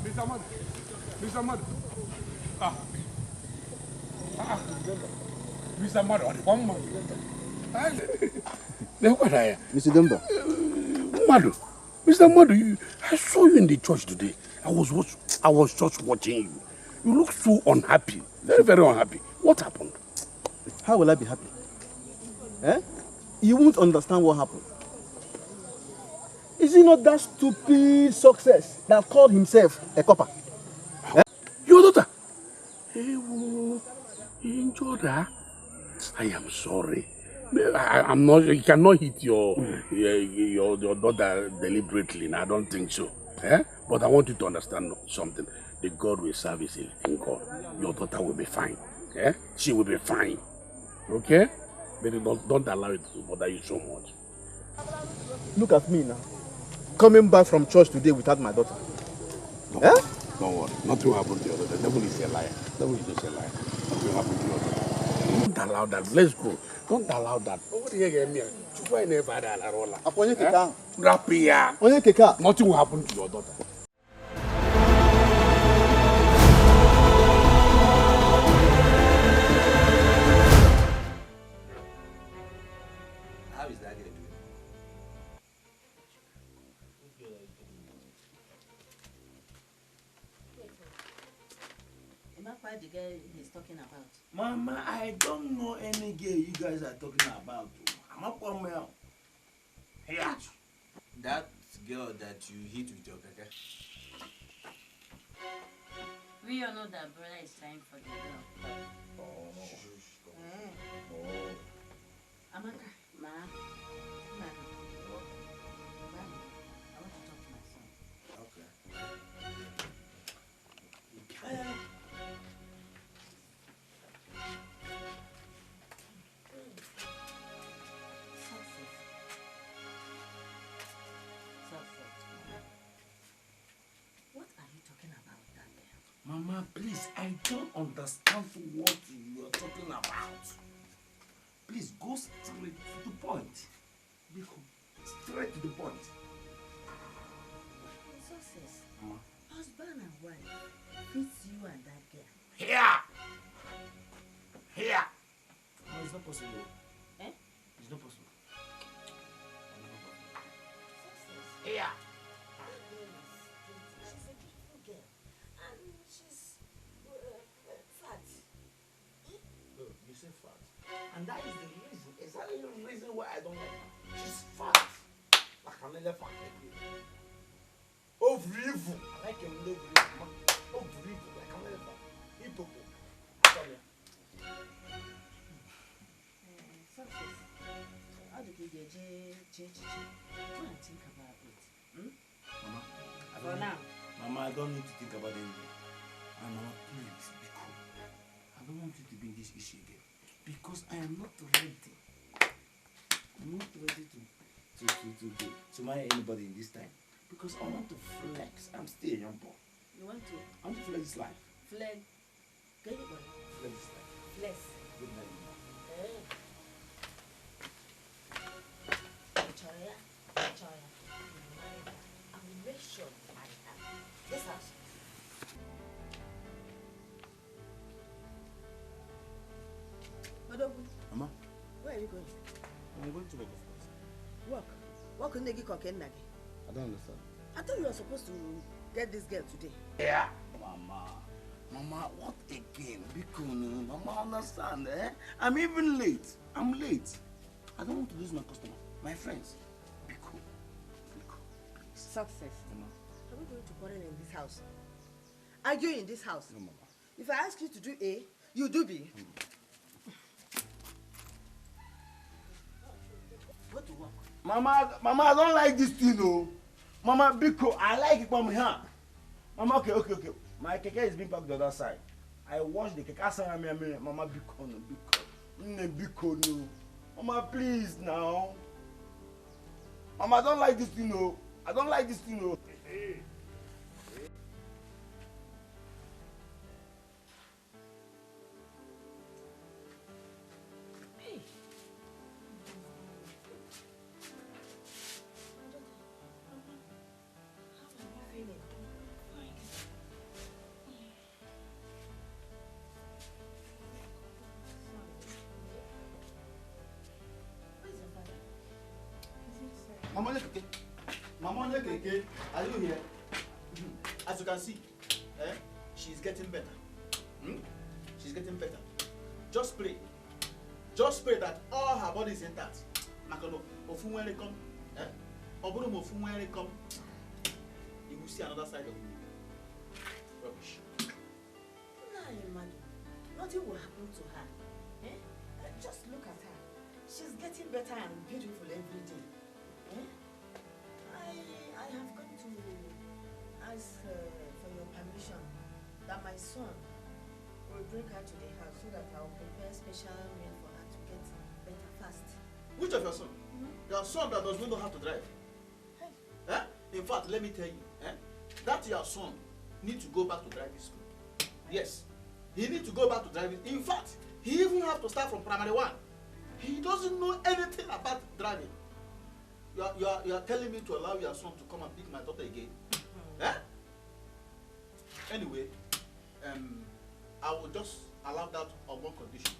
Mr. Madu. Mr. Madu, one man. Mr. Demba. Madu. Mr. Madu, I saw you in the church today. I was just watching you. You look so unhappy. Very, very unhappy. What happened? How will I be happy? You won't understand what happened. Is it not that stupid success that called himself a copper? Your daughter? Enjoda, I am sorry. I'm not. You cannot hit your daughter deliberately. I don't think so. But I want you to understand something. The God we serve is a living God. Your daughter will be fine. She will be fine. Okay? But don't allow it to bother you so much. Look at me now. Coming back from church today without my daughter. Don't worry. Nothing will happen to your daughter. The devil is a liar. The devil is just a liar. Nothing will happen to your daughter. Don't allow that. Let's go. Don't allow that. What do you get me? Onye Keke. Rapia. Onye Keke. Nothing will happen to your daughter. How is that girl doing? The girl he's talking about. Mama, I don't know any girl you guys are talking about. I'm up on my own. Here. That girl that you hit with your keke. We all know that brother is trying for the girl. Amaka. Ma. I want to talk to my son. Okay. What are you talking about that girl? Mama, please, I don't understand what you are talking about. Please, go straight to the point. Straight to the point. Success. Husband and wife fits you and that girl. Here! No, it's not possible. It's not possible. Here! She's a beautiful girl. And she's fat. No, you say fat. And that is the reason, exactly the reason why I don't like her. She's fat. Like an elephant. Overivu. I like a overivu. Overivu, like an elephant. Itopo. Success. How did you get Go and think about it. Mama, For now. Mama, I don't need to think about anything. And Mama, please, be cool. I don't want you to be in this issue again. Because I am not ready. I'm not ready to marry anybody in this time. Because I want to flex. I'm still a young boy. You want to? I want to flex this life. Flex. Get it, boy. Flex this life. Flex. Good night. Choya. sure I am. This house. Madogu, Mama, where are you going? I'm going to work, of course. Work? Work in Negi Kokenagi. I don't understand. I thought you were supposed to get this girl today. Yeah. Mama, what again? Because Mama, understand, eh? I'm even late. I'm late. I don't want to lose my customer, my friends. Because, please. Success. Mama. Are we going to quarrel in this house? Argue in this house? No, Mama. If I ask you to do A, you do B. Go to work. Mama, I don't like this thing, no. Mama, because I like it from here. Mama, okay. My Keke is being parked the other side. I wash the Keke. Mama, because no. Mama, please now. Mama, I don't like this thing, no. I don't like this thing, no. Mama Keke, are you here? As you can see, she's getting better. She's getting better. Just pray. Just pray that all her body is intact. Makano, Ofunwere come. Obodo Ofunwere come. You will see another side of me. Rubbish. Nothing will happen to her. Just look at her. She's getting better and beautiful every day. I have come to ask for your permission that my son will bring her to the house so that I will prepare special meal for her to get better fast. Which of your son? Your son that does not know how to drive. In fact, let me tell you, that your son needs to go back to driving school. Yes, he needs to go back to driving. In fact, he even have to start from primary 1. He doesn't know anything about driving. You are telling me to allow your son to come and pick my daughter again? Anyway, I will just allow that on one condition.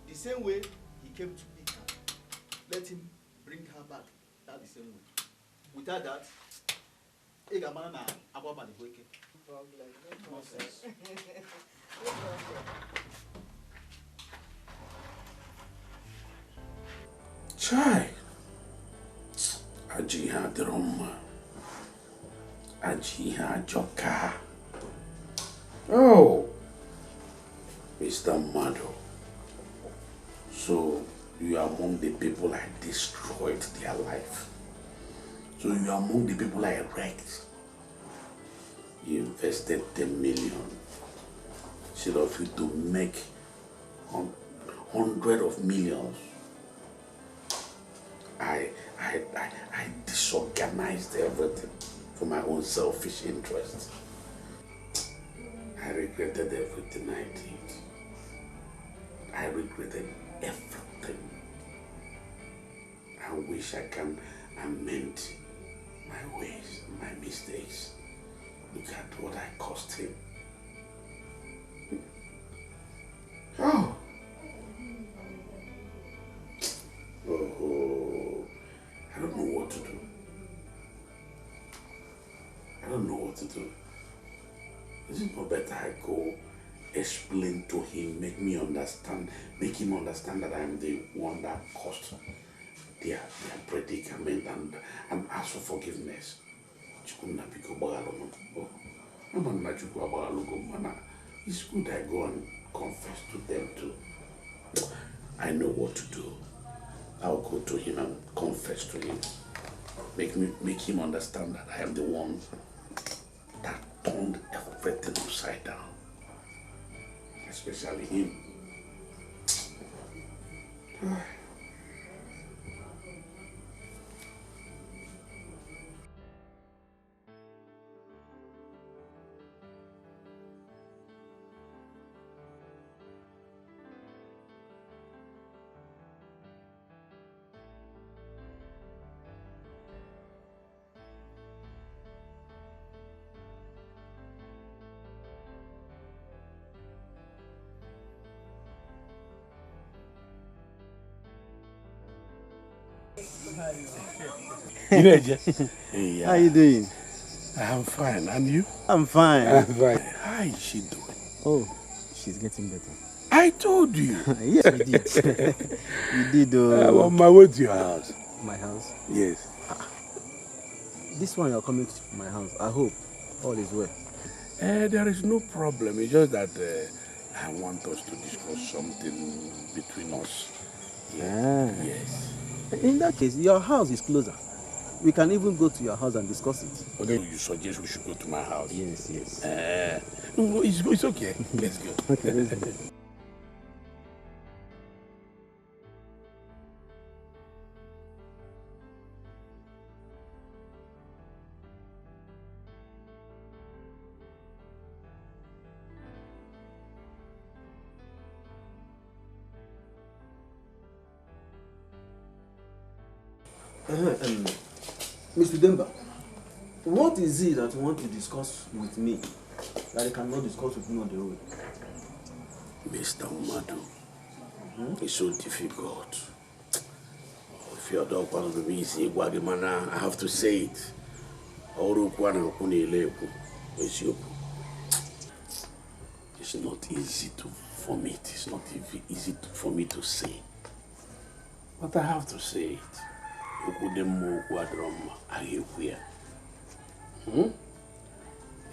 The same way he came to pick her, let him bring her back that the same way. Without that, nonsense. Chai. Ajiha drama. Ajiha joka. Oh, Mr. Mado. So you are among the people I destroyed their life. So you are among the people I wrecked. You invested 10 million. Instead of you to make hundreds of millions. I disorganized everything for my own selfish interests. I regretted everything I did. I regretted everything. I wish I can amend my ways, my mistakes. Look at what I cost him. Oh. Oh, I don't know what to do. I don't know what to do. Is it not better I go explain to him, make him understand that I'm the one that caused their predicament and ask for forgiveness? It's good I go and confess to them too. I know what to do. I'll go to him and confess to him. Make him understand that I am the one that turned everything upside down. Especially him. Hey, how you doing? I'm fine, and you? I'm fine. I'm fine. How is she doing? Oh, she's getting better. I told you. Yes, you did. You did. I'm on my way to your house. My house? Yes. This one you're coming to my house. I hope all is well. There is no problem. It's just that I want us to discuss something between us. Yes. In that case, your house is closer. We can even go to your house and discuss it. Okay, you suggest we should go to my house? Yes, yes. It's okay. Let's go. Okay, let's go. Mr. Demba, what is it that you want to discuss with me that you cannot discuss with me on the road? Mr. Madu, it's so difficult. If your dog wants to be easy, I have to say it. It's not easy to vomit. It's not easy for me to say. But I have to say it.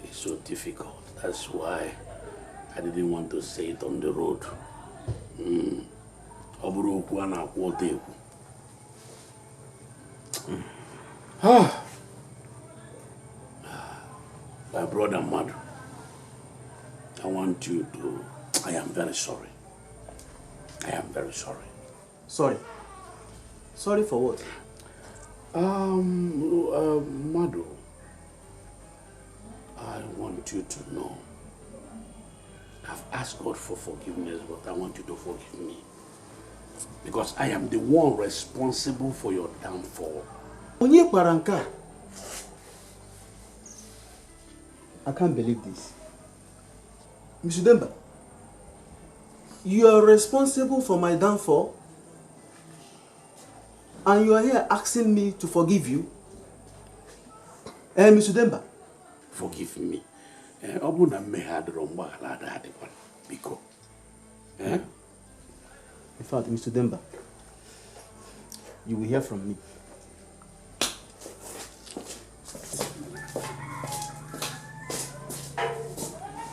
It's so difficult. That's why I didn't want to say it on the road. My brother Madu, I want you to... I am very sorry. I am very sorry. Sorry? Sorry for what? Madu, I want you to know, I've asked God for forgiveness, but I want you to forgive me. Because I am the one responsible for your downfall. Onye Baranka. I can't believe this. Mr. Demba, you are responsible for my downfall? And you are here asking me to forgive you? Mr. Demba? Forgive me. In fact, Mr. Demba, you will hear from me.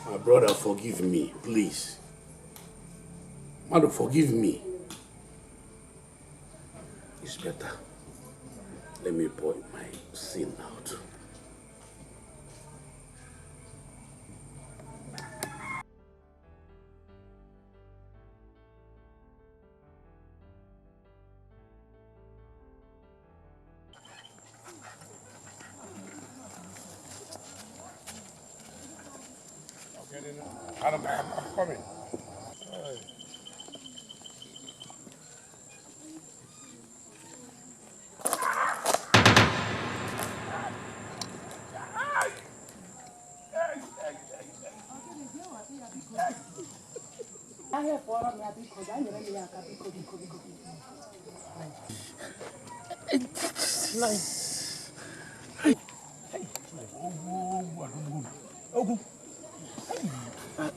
My brother, forgive me, please. Madu, forgive me. It's better. Let me pour my sin out. I'm coming.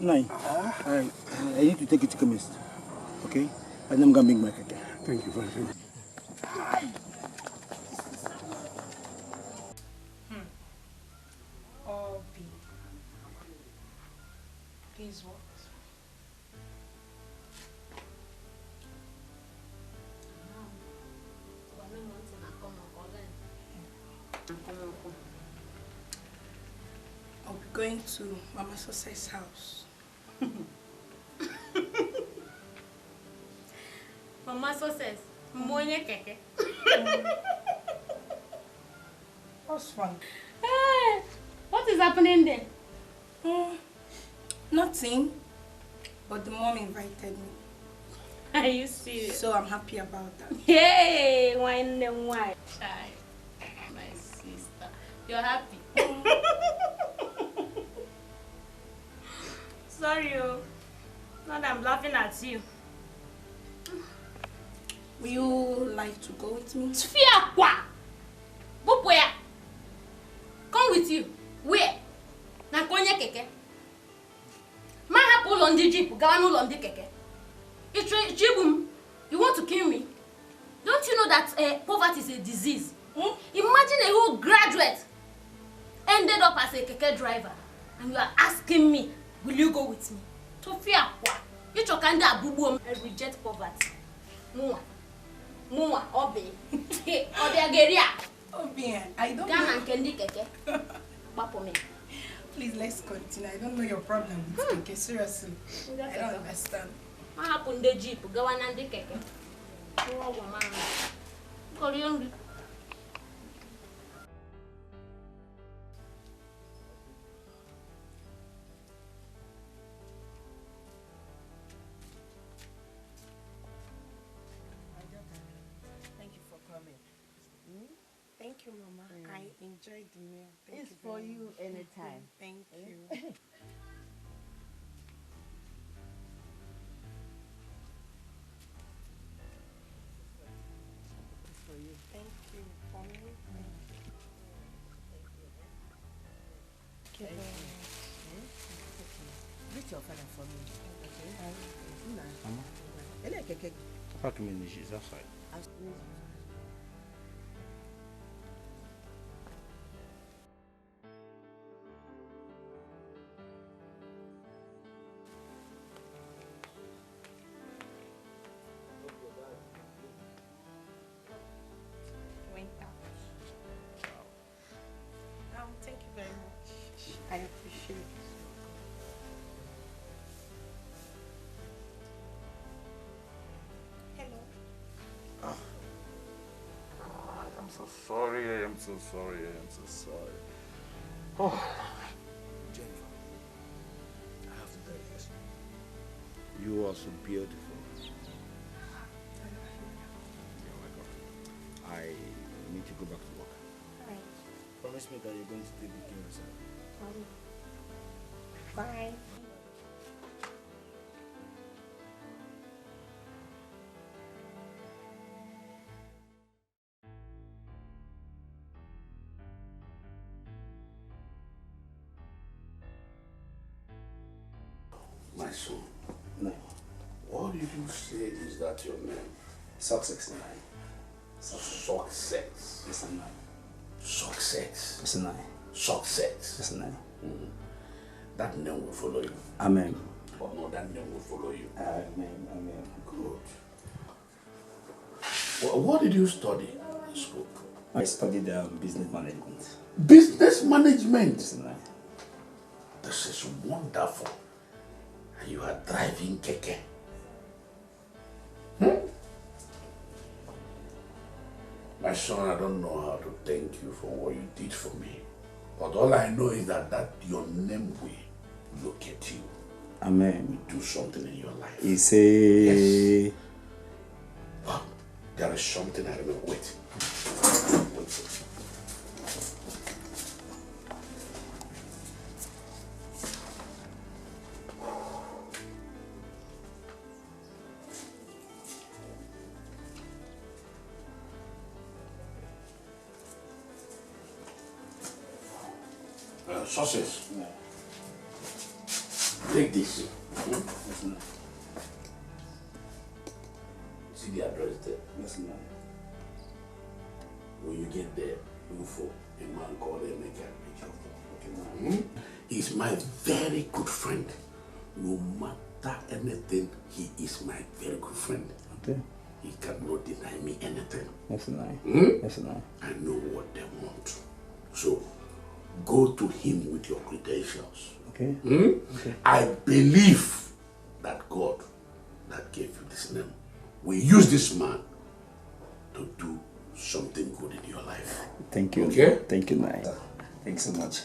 Nine. I need to take you to chemist. Okay? And I'm gonna make my Keke. Thank you very much. Obi. Please what? I'll be going to Mama Success' house. Mama Success, Onye Keke. What's fun? Hey, what is happening there? Nothing. But the mom invited me. Are you serious? So I'm happy about that. Hey, wine and wine. Child, my sister. You're happy? Sorry, not that I'm laughing at you. Will you like to go with me? Fiakwa! Bopoya! Come with you. Where? Na Onye Keke. Ma hapu ulo ndi jeep, gawa n'ulo ndi Keke. Chibum, you want to kill me? Don't you know that poverty is a disease? Imagine a whole graduate ended up as a Keke driver, and you are asking me, will you go with me? Tofia kwa. You chokanda abubu and reject poverty. Mua, obe. Obe ageria. Obe, I don't Ghana know. and Kendi Keke. Bapo me. Please, let's continue. I don't know your problem with Keke, seriously. I don't understand. What happened to the jeep? Go on and the Keke. Oh, man. Korean. Thank you for coming. Thank you, Mama. I enjoyed the meal. Thank It's you for very you much. anytime. Thank you. It's for you. Thank you for me. Thank you. Thank you. Greet your father for me. Okay. Mama. Ele Keke. Papa came in, she's outside. Went out. Thank you very much. I appreciate it. Hello. I'm so sorry. I am so sorry. I am so sorry. Oh. Jennifer, I have to tell you this. You are so beautiful. You're welcome. I need to go back to work. Alright. Promise me that you're going to take good care of yourself. Bye. My son, No. what did you say is that your name? Success. Success. Yes, and I. Success. Yes, and I. Success. Yes, and I. That name will follow you. Amen. But no, that name will follow you. Amen. Amen. Good. Well, what did you study in school? I studied business management. Business management. Yes, and I. This is wonderful. And you are driving Keke. My son, I don't know how to thank you for what you did for me. But all I know is that your name will locate you. Amen. Do something in your life. He say. Yes. Oh, there is something I remember. Wait. Sausage. Yeah. Take this. See the address there? Yes, ma'am. When you get there, look for a man called Emeka. He's my very good friend. No matter anything, he is my very good friend. Okay. He cannot deny me anything. Yes, ma'am. Yes, ma'am. I know what they want. So, go to him with your credentials. Okay. Okay. I believe that God that gave you this name will use this man to do something good in your life. Thank you. Okay? Thank you, Nai. Thanks so much.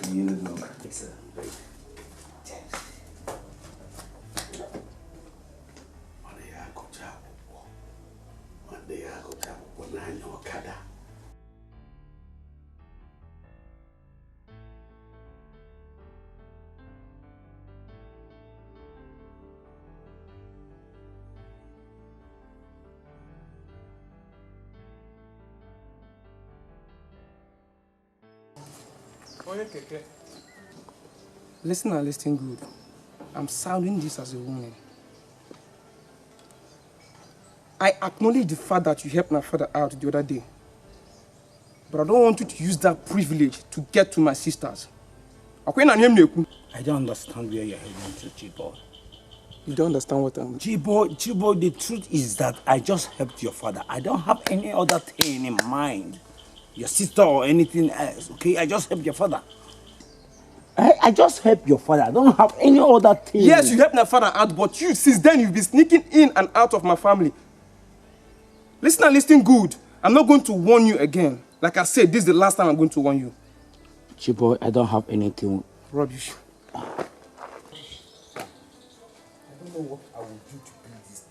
You need no. Yes, sir. Onye Keke. Listen and listen good. I'm sounding this as a warning. I acknowledge the fact that you helped my father out the other day. But I don't want you to use that privilege to get to my sisters. I don't understand where you're heading to, Chiboy. You don't understand what I'm... Chiboy, the truth is that I just helped your father. I don't have any other thing in mind. Your sister or anything else, okay? I just helped your father. I just helped your father. I don't have any other thing. Yes, you helped my father out, but you, since then, you've been sneaking in and out of my family. Listen and listen good. I'm not going to warn you again. Like I said, this is the last time I'm going to warn you. Chiboy, I don't have anything. Rubbish. I don't know what I will do to beat this.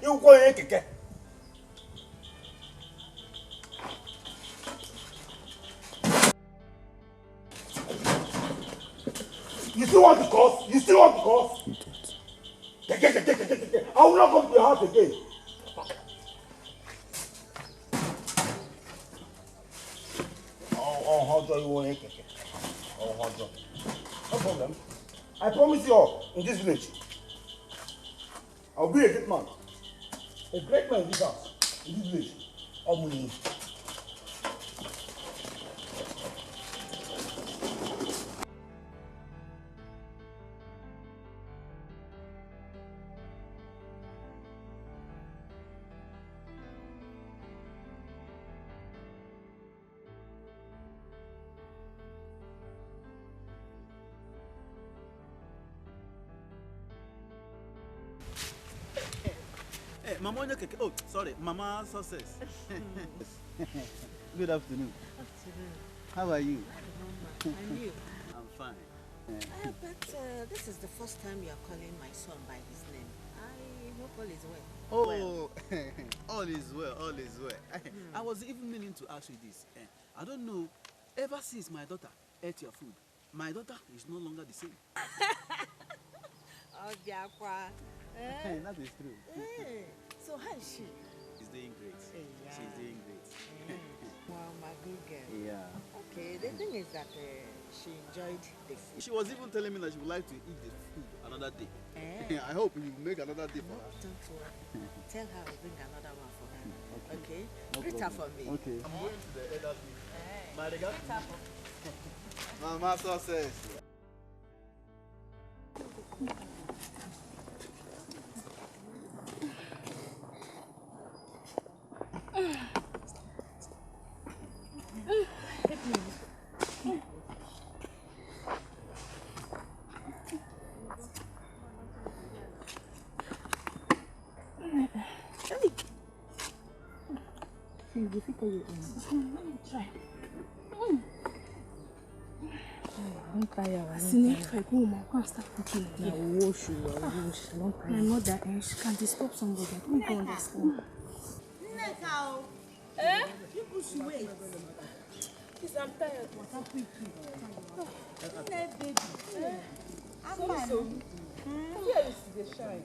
You go here, Keke. You still want to cause? You still want to cause? Keke. I will not come to your house again. How do you want to Keke? How do? No problem. I promise you all, in this village, I'll be a great man. A great man in this house, in this village. Omuni. Mama Onye Keke. Oh, sorry, Mama Success. Good afternoon. Afternoon. How are you? And you? I'm fine. But this is the first time you are calling my son by his name. I hope all is well. Oh, all is well, all is well. I was even meaning to ask you this. I don't know, ever since my daughter ate your food, my daughter is no longer the same. Oh, Biakwa. That is true. So how is she? She's doing great. Yeah. She's doing great. Wow, my good girl. Yeah. Okay, the thing is that she enjoyed the food. She was even telling me that she would like to eat the food another day. I hope you make another day for her. Don't worry. Tell her I'll bring another one for her. Okay? No Greet her for problem. me. Okay. I'm going to the elders meeting. My regards. Greet her for me. Mama Success. I'm tired. If I go home, I can't start cooking again. My mother, she can disturb somebody. I don't even understand. You push away. Please, I'm tired. I'm quick. Baby. I'm fine. Here is the shine.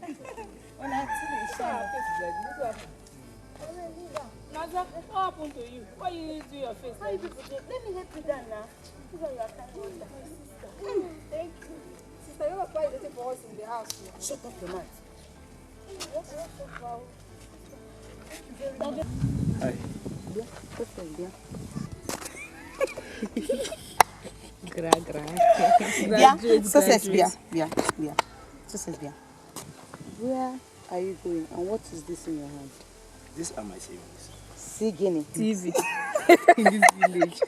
When I see the shine, Naza, what happened to you? Why you do your face? How you people do? Let me help you down now. This one you are carrying water. Thank you. Sister, you are quite waiting for us in the house. Shut up your mouth. Hi. Where are you going and what is this in your hand? These are my savings. Sigini. TV. In this village.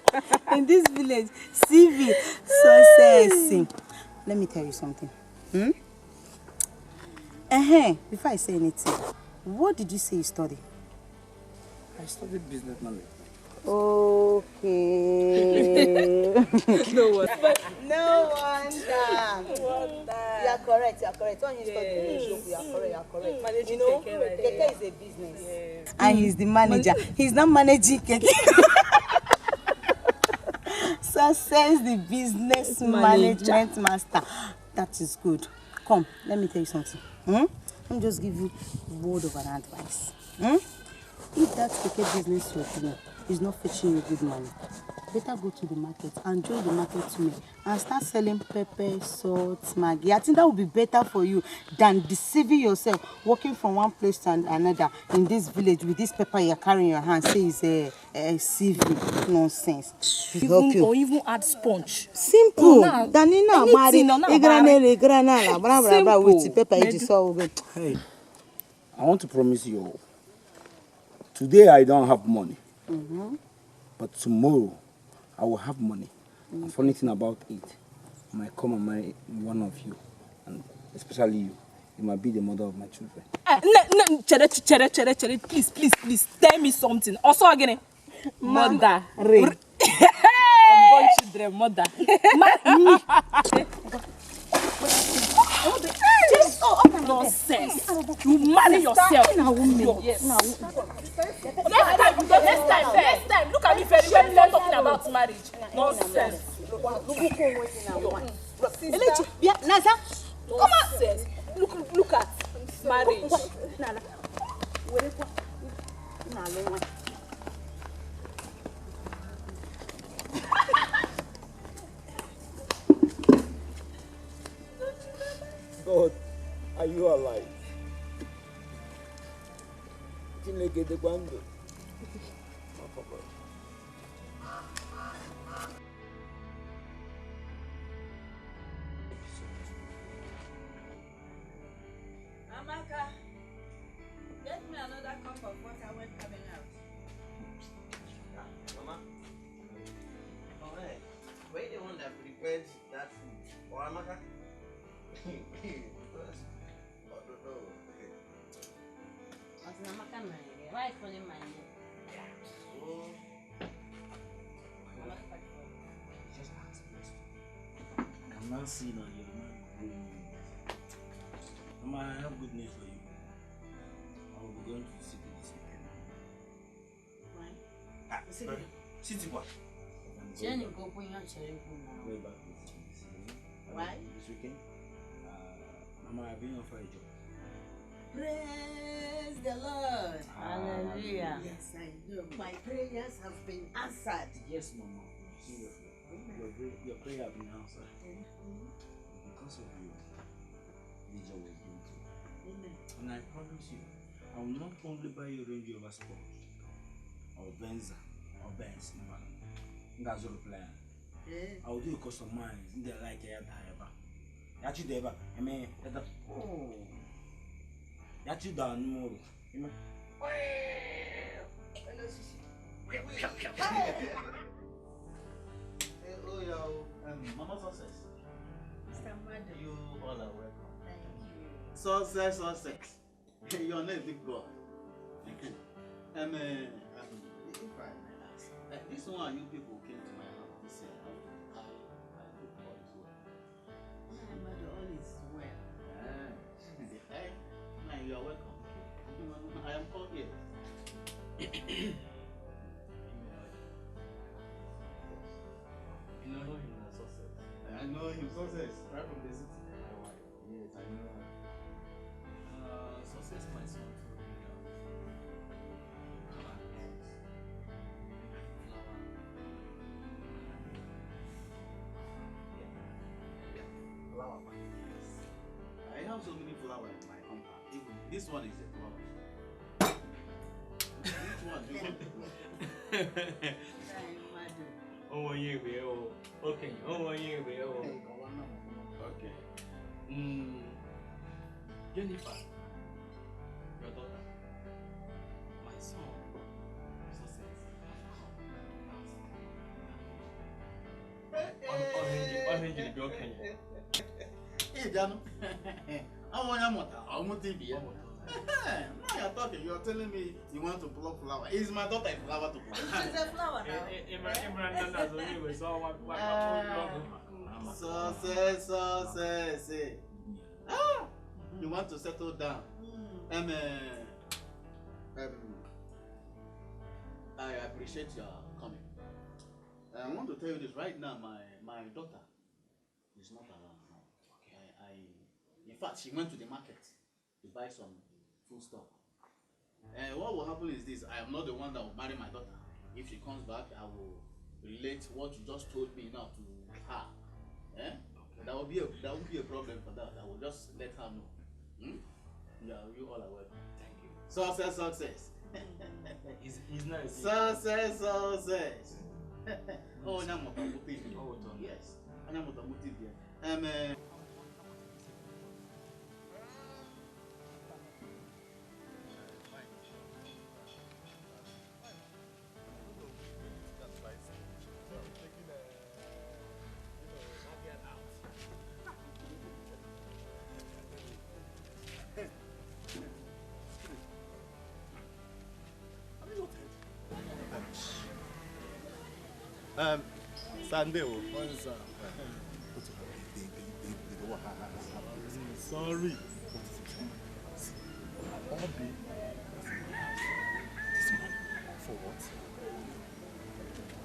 In this village. CV. Success. Let me tell you something. Before I say anything, what did you say you studied? I studied business management. Okay. No wonder. No wonder. You are correct. When you study you are correct. Managing you know, Keke right Keke there. is a business. Yes. And he's the manager. He's not managing Keke. Success, the business management master. That is good. Come, let me tell you something. Let me just give you a word of an advice. If that Keke business you're doing is not fetching you good money, better go to the market and join the market to me and start selling pepper, salt, maggi. I think that would be better for you than deceiving yourself, walking from one place to another in this village with this pepper you're carrying in your hand. Say it's a CV. Nonsense. Or even add sponge. Simple. Danina, Hey, I want to promise you all. Today I don't have money. But tomorrow I will have money. And funny thing about it, I might come and marry one of you. And especially you. You might be the mother of my children. Chere, please, tell me something. Also again, mother. Unborn children, mother. Nonsense. You marry yourself. Yes. Next time. Look at me very well before talking about marriage. Nonsense. Come on. Look at marriage. God, are you alive? Amaka, get me another cup of water when coming out. Mama. Oh, hey. Were you the one that prepared that food? Or Amaka? Why is calling my name? Just ask me. I'm not seeing on you. Mama, I have good news for you. I will be going to the city this weekend. Why? City what? Jenny, go put your cherry now. Way back this weekend. Why? This weekend? Mama, I've been offered a job. Praise the Lord. Hallelujah. Yes, I know. My prayers have been answered. Yes, Mama. Seriously. Your prayer has been answered. Because of you, the job was going to. Amen. And I promise you, I will not only buy you Range Rover Sport or Benza or Benz. That's your plan. I will do a customize in the like Actually, I mean, oh. Actually, done more. Oh, yo, Mama Success. Mr. Madu. You all are welcome. Thank you. Success. Your name, big boy. If I may ask, this one you people came to my house this year. I hope all is well. Madu, all is well. You are welcome. I am called here. You know him as Success. I know him, Success, right from the city. My wife. Yes, I know her. Success, my son, told me that flower. I have so many flowers in my compound. Even this one is a flower. Which one do you want? Onye, okay. Okay. Jennifer, your daughter, my son, Success, Orange, be okay. Hey, Jano. I want your mother. I want to be here. Now you're talking. You're telling me you want to pluck flower. Is my daughter a flower to pluck? She's a flower now. Success. You want to settle down? I appreciate your coming. I want to tell you this right now. My daughter is not around now. Okay, in fact, she went to the market to buy some food stuff. What will happen is this: I am not the one that will marry my daughter. If she comes back, I will relate what you just told me now to her, eh? That would be a problem for that. I will just let her know. Yeah, you all are welcome. Thank you. Success. He's nice. Success. Oh, yes. Sunday. Sorry. All day. This money for what?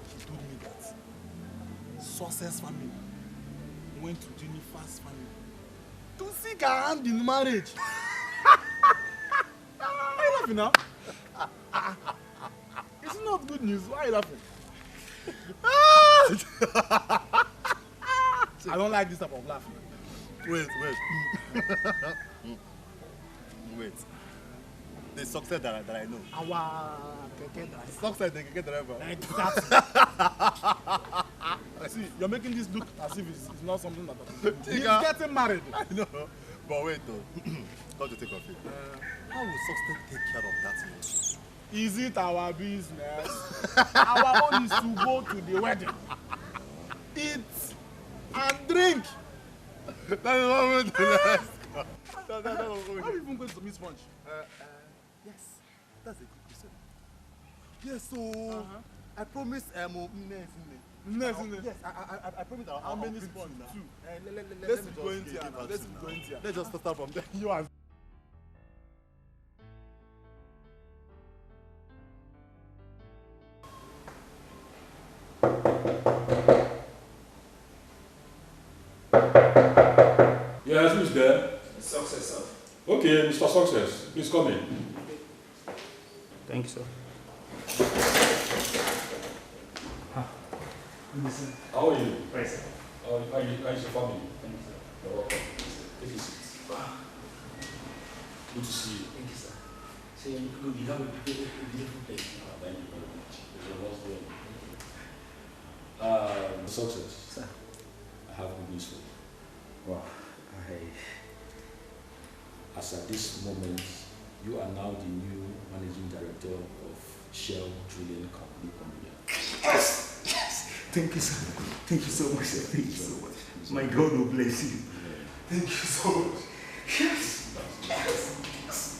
He told me that Success family went to Jennifer's family to seek her hand in marriage. Why are you laughing now? It's not good news. Why are you laughing? I don't like this type of laughing. Wait. Wait. The success that I know. Our Keke driver. Success the Keke driver. Exactly. See, you're making this look as if it's not something that he's getting married. I know. But wait though. Come to think of it. How will success take care of that thing? Is it our business? Our own is to go to the wedding, eat and drink. That is what we're doing. How are you even going to meet Sponge? Yes, that's a good question. Yes, so I promise yes, I promise I'll how many Sponge? 2. Let's be going here now. Let's just start from there. You are. Yes, who's there? Success, sir. Okay, Mr. Success, please come in. Thank you, sir. How are you? Fine, sir. How is your family? Thank you, sir. You're welcome. Take a seat. Good to see you. Thank you, sir. So you have a beautiful place. Thank you very much. You're most welcome. Success. Sir. I have good news for you. Wow. As at this moment, you are now the new managing director of Shell Drilling Company. Yes! Yes! Thank you, sir. Thank you so much, sir. Thank you so much. My God will bless you. Thank you so much. Yes! Yes!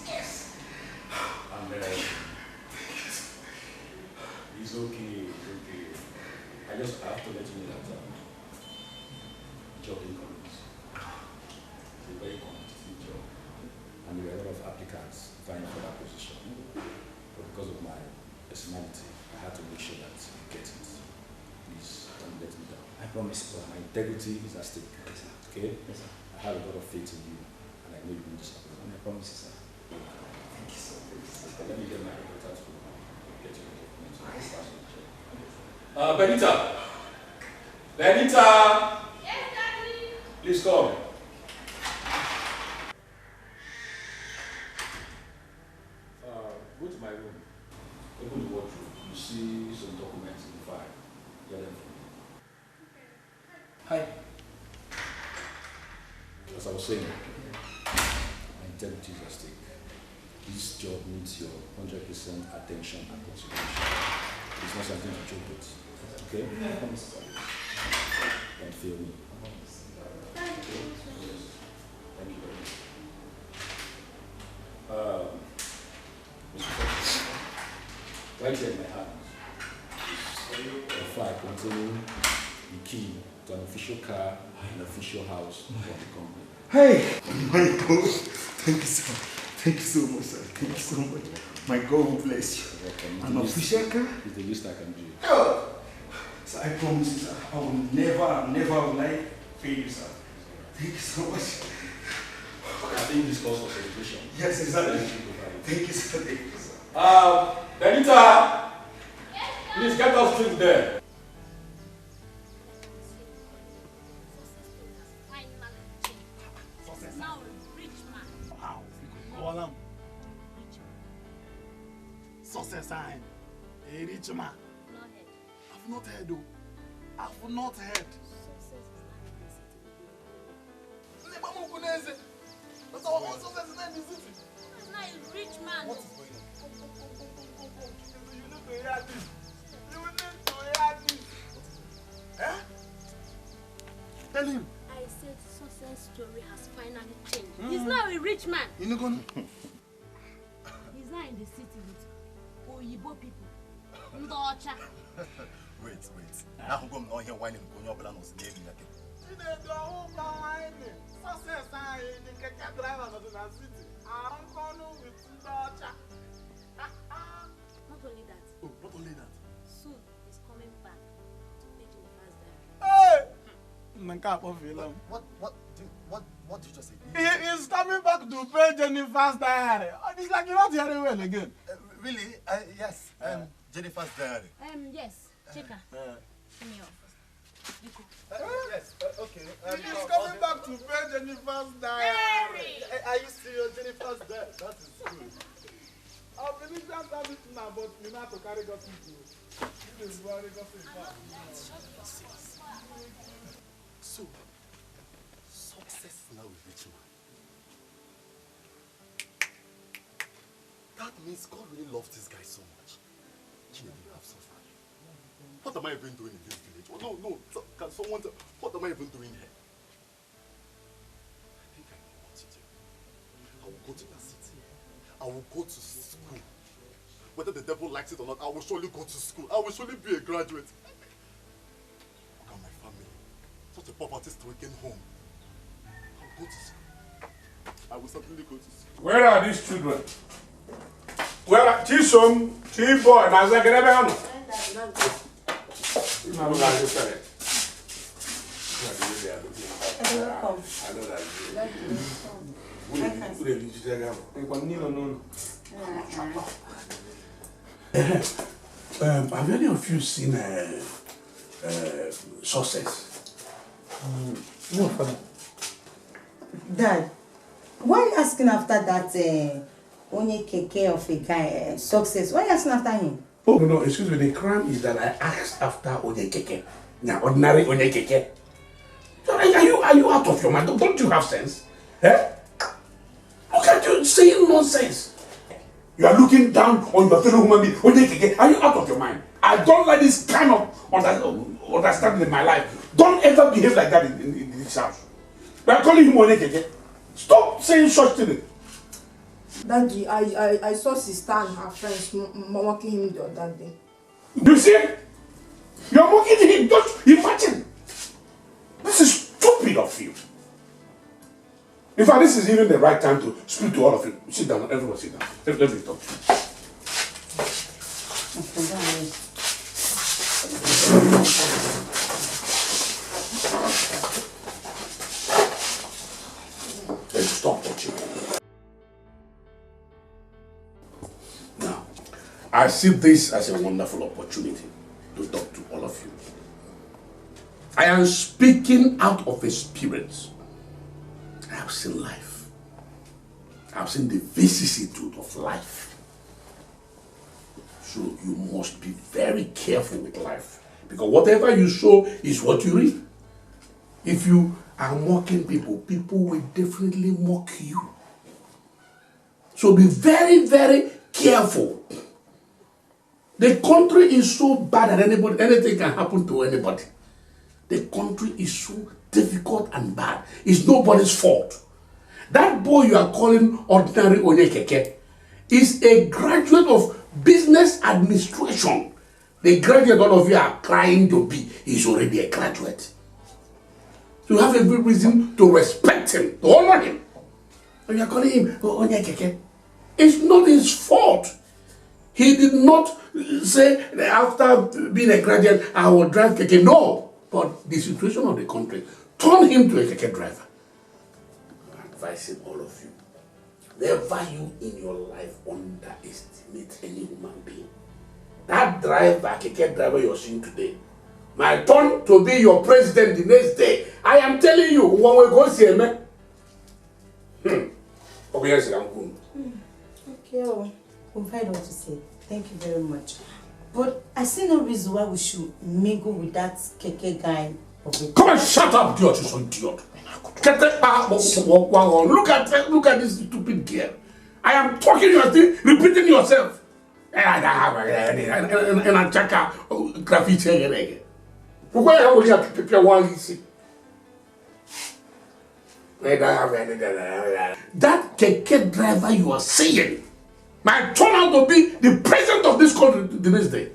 Yes! And it's okay. I have to let you know that job incomes. It's a very competitive job. And there are a lot of applicants vying for that position. But because of my personality, I had to make sure that you get it. Please don't let me down. I promise, sir. My integrity is at stake. Yes, sir. Okay? Yes, sir. I have a lot of faith in you, and I know you won't disappoint. I promise, sir. Thank you so much. Let me get my daughter to get you the documents. Benita! Benita! Yes, Daddy. Please come. Go to my room. Open the wardrobe. You see some documents in the file. Get them from me. Hi. As I was saying, my integrity is at stake. This job needs your 100% attention and consideration. It's not something to joke with. Okay? I promise, sir. Don't fail me. Thank you. Thank you very much. Right here in my hand is a file containing the key to an official car and an official house of the company. Hey! My God! Thank you, sir. Thank you so much, sir. Thank you so much. My God will bless you. An official car? It's the least I can do. So I promise you, sir, I will never will I fail you, sir. Thank you so much. I think this calls for celebration. Yes, exactly. Thank you, sir. Thank you, sir. Benita! Please get us drink there. now a rich man. Wow, call him. Success sign. A rich man. Not head. I've not heard though. I've not heard. Success is not in the city. That's our own success is not in the city. He's not a rich man. What is going on? You need to hear this. You need to hear this. Eh? Tell him. I said success story has finally changed. He's now a rich man. You know gonna. He's not in the city with Oyibo people. Ndocha. Wait. Now I'm going on here whining on your plan was gave me again. You need to whining. Success in the Keke driver of the city. I'm going with Ndocha. Not only that. Oh, not only that. Soon he's coming back to pay Jennifer's diary. Hey! What did you just say? He is coming back to pay Jennifer's diary. It's like you're not hearing well again. Really? Yes. Jennifer's diary. Yes. Chika. Give me your Yes. Okay. He is coming back to pay Jennifer's diary. Are you serious? Jennifer's diary. That is good. I believe that service now, but you know how to carry gossip. This is very gossip. So, success now with rich man. That means God really loves this guy so much. You have suffered. What am I even doing in this village? Oh, no. Can someone tell? What am I even doing here? I think I know what to do. I will go to the city. I will go to school. Whether the devil likes it or not, I will surely go to school. I will surely be a graduate. Look at my family. Such a poverty-stricken home. I will go to school. I will certainly go to school. Where are these children? Where are Chisom, Chiboy, and Azagrebe? Have any of you seen Success? No, Father. Dad, why are you asking after that Onye Keke of a guy, Success? Why are you asking after him? Oh, no, excuse me. The crime is that I asked after Onye Keke. Now, ordinary Onye Keke. Are you out of your mind? Don't you have sense? Eh? Look at you saying nonsense. You are looking down on your fellow human being. Onye Keke, are you out of your mind? I don't like this kind of understanding in my life. Don't ever behave like that in this house. We are calling him Onye Keke. Stop saying such things. Daddy, I saw sister and her friends mocking him the other day. You see? You're mocking him. Just imagine. This is stupid of you. In fact, this is even the right time to speak to all of you. Sit down, everyone sit down. Let me talk to you. Let's stop touching. Now, I see this as a wonderful opportunity to talk to all of you. I am speaking out of experience. I have seen life. I have seen the vicissitude of life. So you must be very careful with life. Because whatever you sow is what you reap. If you are mocking people, people will definitely mock you. So be very, very careful. The country is so bad that anything can happen to anybody. The country is so difficult and bad. It's nobody's fault. That boy you are calling ordinary Onye Keke is a graduate of business administration. The graduate all of you are trying to be is already a graduate. So you have every reason to respect him, to honor him. And you are calling him Onye Keke. It's not his fault. He did not say after being a graduate, I will drive Keke. No. But the situation of the country turned him to a Keke driver. I'm advising all of you, never you in your life underestimate any human being. That driver, Keke driver you're seeing today, my turn to be your president the next day. I am telling you, when we go see him, Okay, we've heard what to say. Thank you very much. But I see no reason why we should mingle with that Keke guy. Come and shut up, idiot, you son idiot. Look at this stupid girl. I am talking, you are still repeating yourself. And I check out graffiti. Why are we going to prepare one easy? That Keke driver you are saying might turn out to be the president of this country the next day.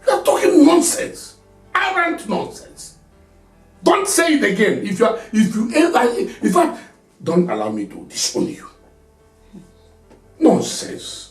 You are talking nonsense. Arrant nonsense. Don't say it again. If you ever, in fact, don't allow me to disown you. Nonsense.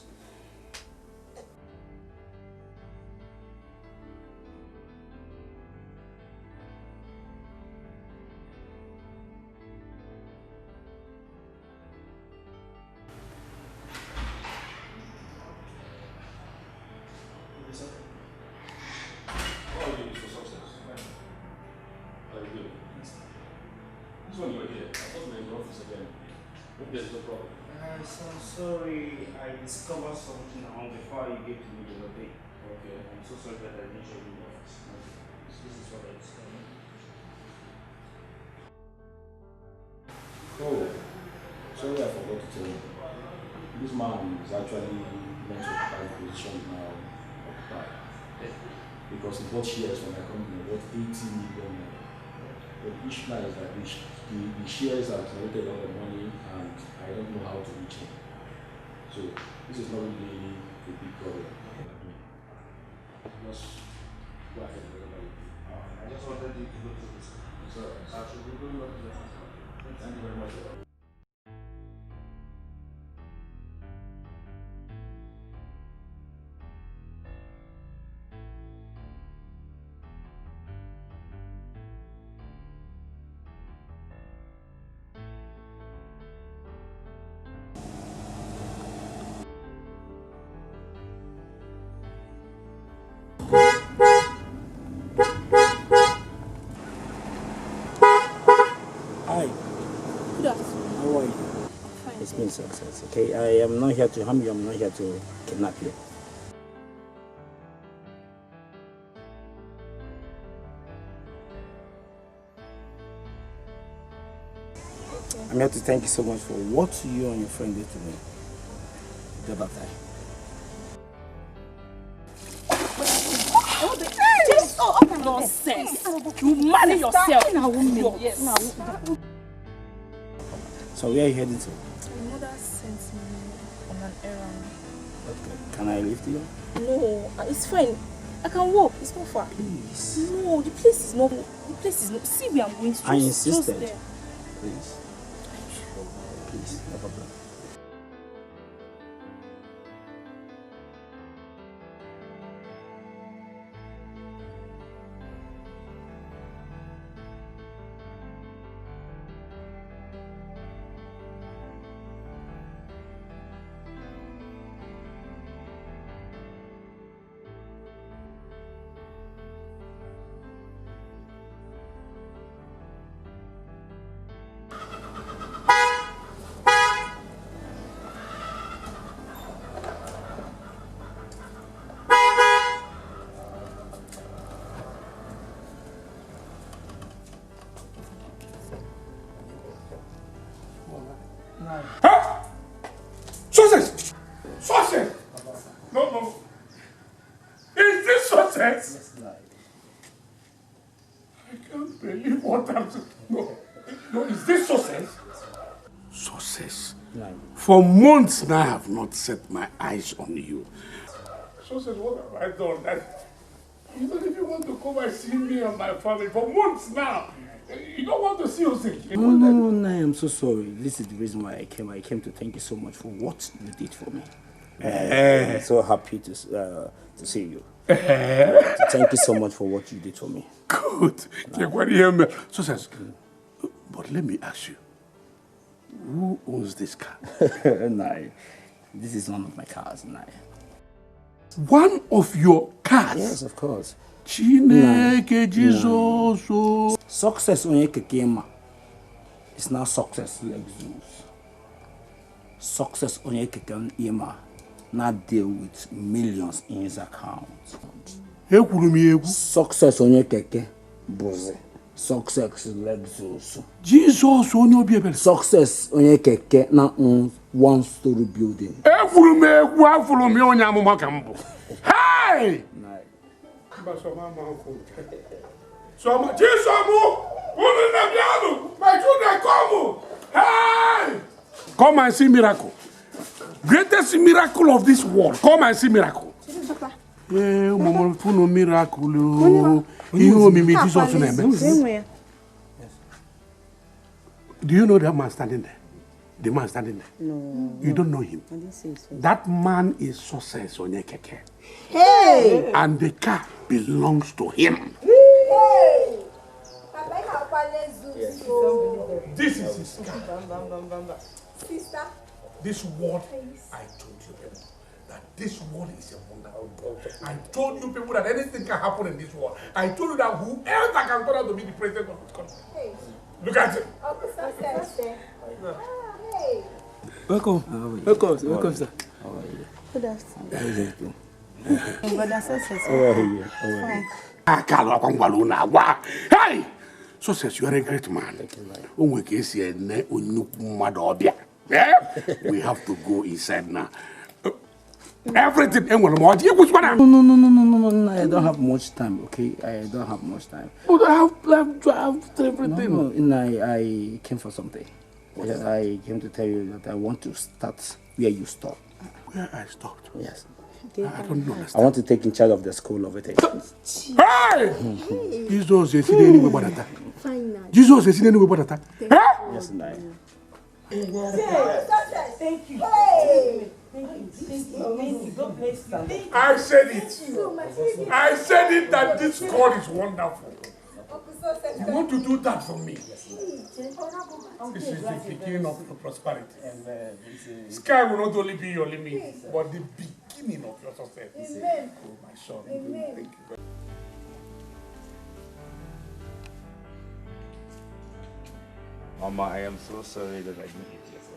Sorry, I discovered something on the file you gave to me the other day. Okay. I'm so sorry that I didn't show you the office. This is what I discovered. Oh, sorry, I forgot to tell you. This man is actually meant to occupy the position now occupied. Because he bought shares from my company worth 80 million. But the issue now is that the shares have generated a lot of money and I don't know how to reach him. So this is not really a big problem. Just go ahead and I just wanted you to go through this. It's all right. Thank you very much. Hi. Good afternoon. How are you? Fine. It's been success, okay? I am not here to harm you, I'm not here to kidnap you. I'm here to thank you so much for what you and your friend did to me the other time. Nonsense! You marry yourself! Yes. So where are you heading to? My mother sent me on an errand. Okay. Can I lift you? No, it's fine. I can walk. It's not far. Please. No, the place is not. See where I'm going to. I insisted. There. Please. Please, no problem. Success! Success! No. Is this success? I can't believe what I'm saying. No, is this success? Success. For months now I have not set my eyes on you. Success, what have I done? You don't even want to come and see me and my family for months now. You don't want to see us again. No, I'm so sorry. This is the reason why I came. I came to thank you so much for what you did for me. I'm so happy to see you. To thank you so much for what you did for me. Good. Success, but let me ask you, who owns this car? Nai, this is one of my cars, Nai. One of your cars? Yes, of course. Chineke Jesus. Success Onye Keke. It's now success Lexus. success Onye Keke Ima not deal with millions in his account. Success Onye Keke Boze. Success led to Jesus Onye Obiebele. Success Onye Keke na owns one-story building. Hey! Jesus, my children come! Hey! Come and see miracle. Greatest miracle of this world. Come and see miracle. Yeah, mama, no miracle. You me Jesus name. Do you know that man standing there? The man standing there? No. You don't know him? I didn't say so. That man is success Onye Keke. Hey! And the car belongs to him. Hey! This is his car. Sister. This word, I told you people, that this world is a wonderful. I told you people that anything can happen in this world. I told you that whoever can turn out to be the president of this country. Hey. Look at it. Hey. Welcome. Welcome, sir. Good afternoon. Brother Success. Hey! Success, you are a great man. We have to go inside now. Everything. No, I don't have much time, okay? I don't have much time. But I have everything. No, I came for something. I came to tell you that I want to start where you stopped. Where I stopped? Yes. I don't know. I want to take in charge of the school of it. Hey! Jesus is in anywhere but that. Jesus is in anywhere but that. Yes, and I. Thank you. Hey. I said it. I said it that this God is wonderful. You want to do that for me? This is the beginning of prosperity. Sky will not only be your limit, but the beginning of your success. Amen. Oh, my son. Amen. Thank you. Mama, I am so sorry that I didn't hit you for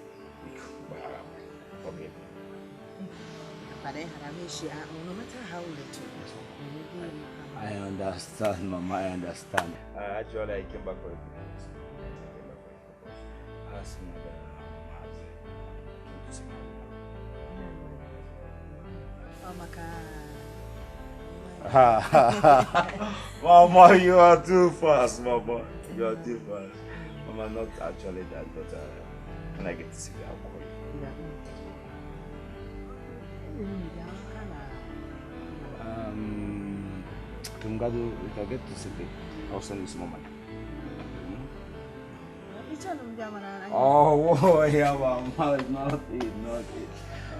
forgive me. But no matter how little. I understand, Mama, I understand. Actually, I came back for a bit. I asked Mother Mama, you are too fast, Mama. You are too fast. Mama, not actually that, but when I get to see you, I'll call you. Kimgado, if I get to City, I'll send you some more money. Oh, yeah, Mama, it's not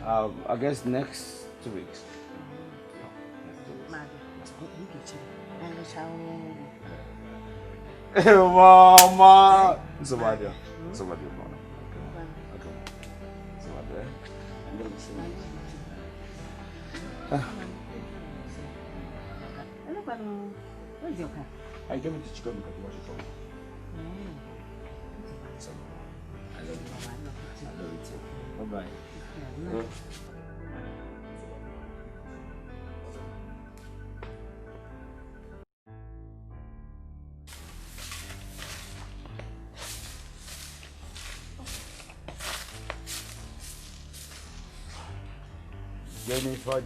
it. I guess next 2 weeks. Hey, Mama! It's a bad deal. It's a bad deal, Mama. Okay. It's a bad deal. I'm going to see you. Where's your car? I came into Chicago because you watch it for me. So, I love you. I love you too. Bye-bye.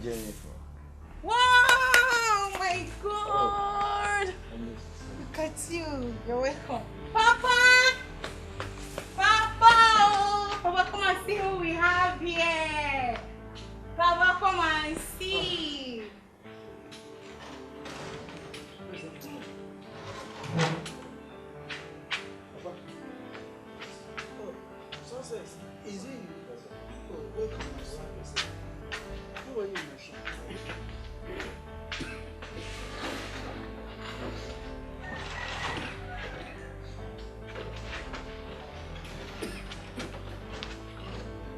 Jennifer. Wow, my God. Look at you. You're welcome. Papa! Papa, come and see who we have here. Papa, come and see. Success, is it you? Oh, welcome. Who are you, my son?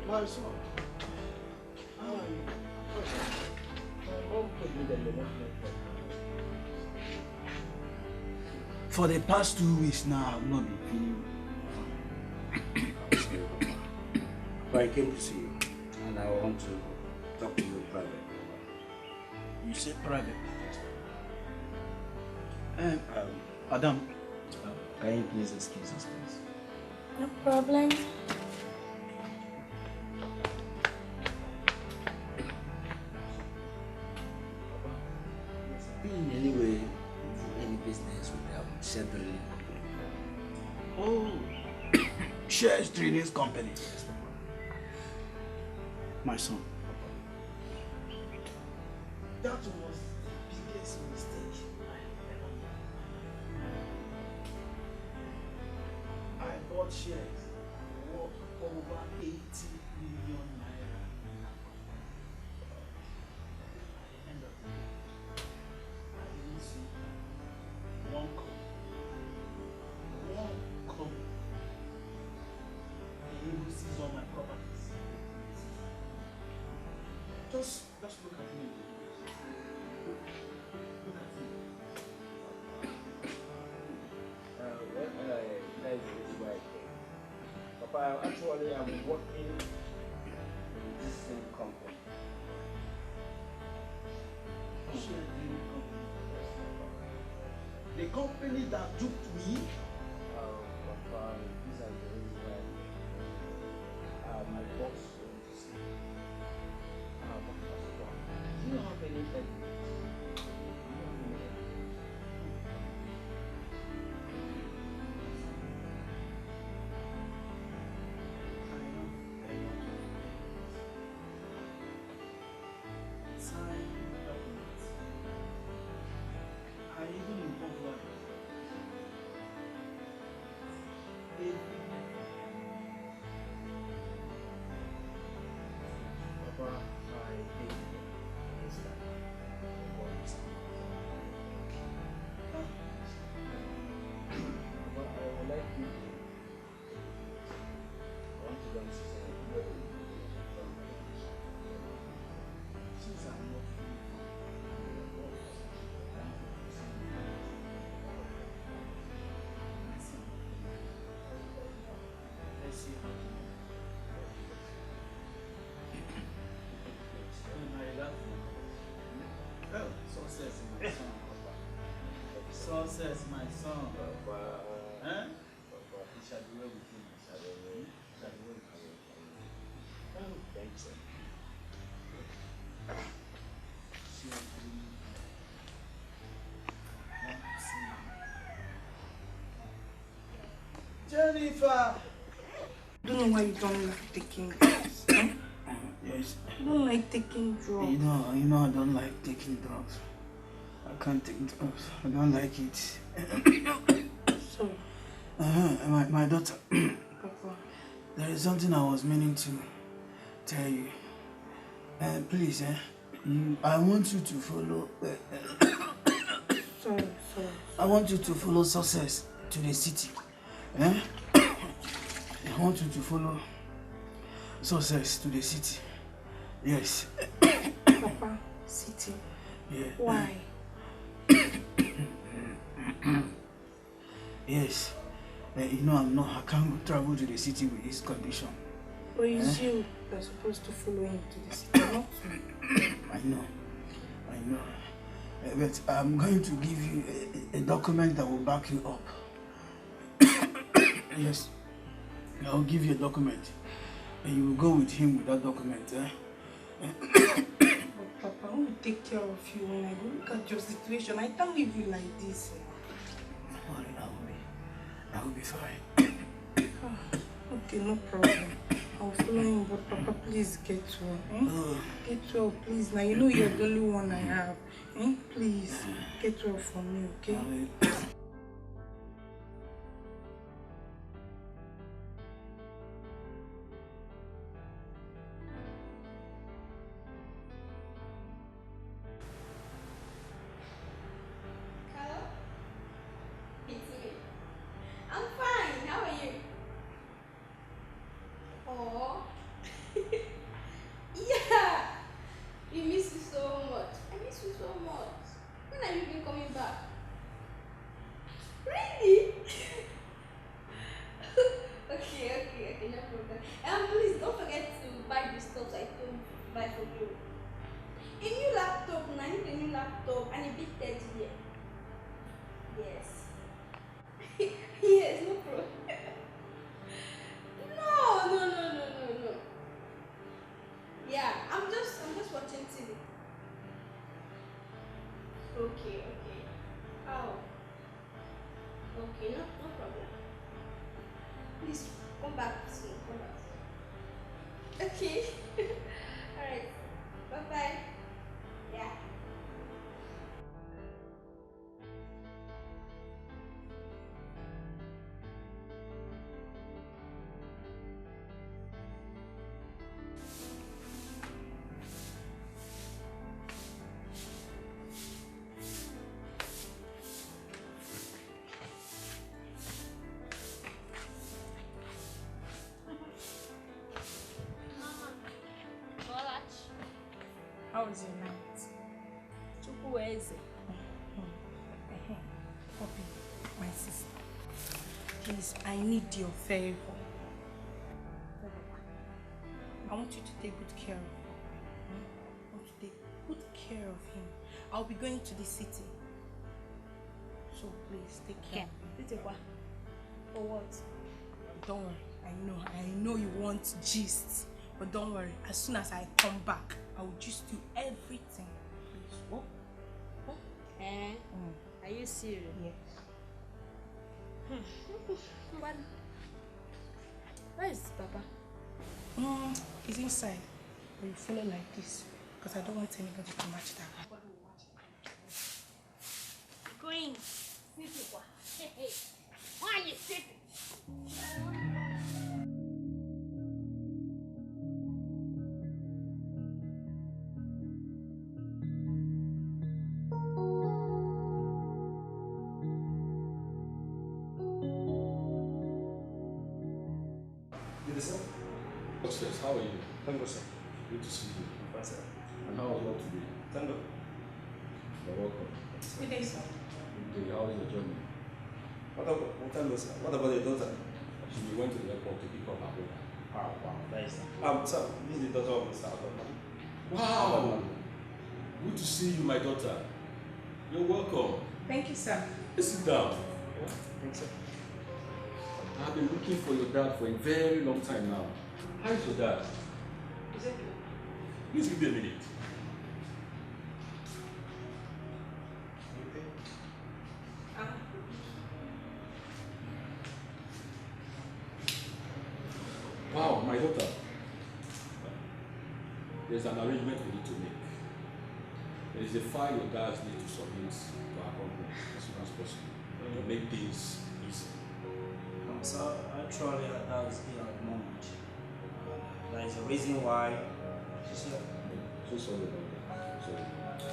My son, how are you? My mom told me that you're not For the past 2 weeks now, I've not been feeling. Papa, I came to see you, and I want to talk to you privately. You said private? Adam, can you please excuse us, please? No problem. In any way, any business with share drilling company? Oh, shares trading company. My son. That was the biggest mistake I ever made. I bought shares worth over 80 million naira. At the end of the day, I didn't see one come. They even seize all my properties. Just look at me. Look at me. That is the reason why I came. Papa, actually, I'm working in this same company. The company that duped me. Papa, these are the reasons why my boss wants to see. Do you have any evidence? I even involve lawyers. Papa, I hate this time. But I would like you to. I want to go and see something. Since I'm not free from your boss, let's see how to oh, success, my son. Success, my son. Huh? It shall be well with you, my son. It shall be well with you. Oh, thanks, sir. Jennifer! I don't know why you don't like taking drugs. Huh? Yes. You don't like taking drugs. You know I don't like taking drugs. I can't take drugs. I don't like it. So, my daughter. Papa. There is something I was meaning to tell you. Please, I want you to follow. Sorry. I want you to follow Success to the city. I want you to follow Success to the city. Yes. Papa, city. Yeah. Why? Yes. I can't travel to the city with this condition. But it's you that's supposed to follow him to the city, not me. I know. But I'm going to give you a document that will back you up. Yes. I'll give you a document. And you will go with him with that document. But Papa, I will take care of you when I go. Look at your situation. I can't leave you like this. Don't worry, I will be fine. Okay, no problem. I'll follow him, but Papa, please get well. Get well, please. Now you know you're the only one I have. Please, get well for me, okay? I'm fine. How are you? Oh, yeah. We miss you so much. I miss you so much. When have you been coming back? problem. Please don't forget to buy the stuff I told you to buy for you. A new laptop, I need a new laptop and a big teddy bear. Yes. Yes, no problem. No. Yeah, I'm just watching TV. Okay. Oh. Okay, no problem. Please come back soon. Okay. Alright. Bye-bye. Yeah. How was your night? Chukwueze. Poppy, my sister. Please, I need your favor. I want you to take good care of him. I want you to take good care of him. I'll be going to the city. So please, take care of him. For what? Don't worry. I know you want gist. But don't worry. As soon as I come back, I will gist you everything. Please. Oh? Are you serious? Yes. But where is Papa? He's inside. But you follow like this because I don't want anybody to match that. Going. Hey. Why are you sitting? Upstairs, how are you? Thank you, sir. Good to see you. Fine, sir. And how was work today? Thank you. You're welcome. Good day, sir. Good day. How was your journey? Thank you, sir. What about your daughter? She went to the airport to pick up her brother. Wow, nice. Sir, this is the daughter of Mr. Adama. Wow! Good to see you, my daughter. You're welcome. Thank you, sir. Please sit down. Thanks, sir. I've been looking for your dad for a very long time now. How is your dad? Is it? Please give me a minute. Wow, my daughter. There's an arrangement we need to make. There is a file your dad needs to submit to our company as soon as possible to make things easy. Sir, actually, that's ill at the moment. There is a reason why she's here. So sorry about that. Sorry.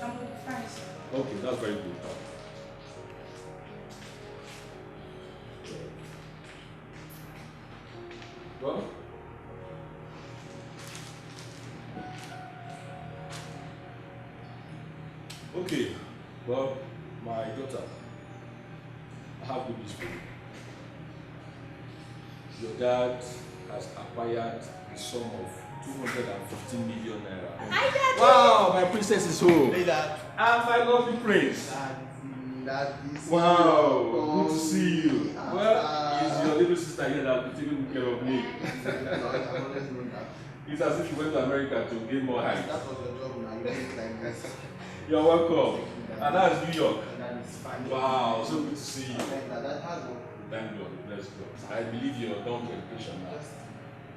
I'm fine, sir. Okay, that's very good. Well, okay, well, my daughter, I have good news for you. Your dad has acquired the sum of 215 million naira. Hi, Daddy! Wow, my princess is home. Hey, Dad. And my lovely prince. Daddy. Wow, good to see you. Well, it's your little sister here that will be taking good care of me. It's as if you went to America to gain more height. That was your job now. You did like this. You're welcome. And that's New York. That is fine. Wow, so good to see you. That has one. Thank God, bless God. I believe you're done with education now.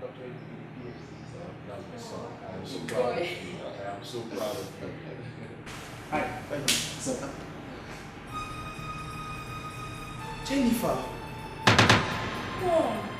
Doctorate degree, PhD. So that's my son. I am so proud of you. I am so proud of you. Hi, thank you. Sir. Jennifer. Oh.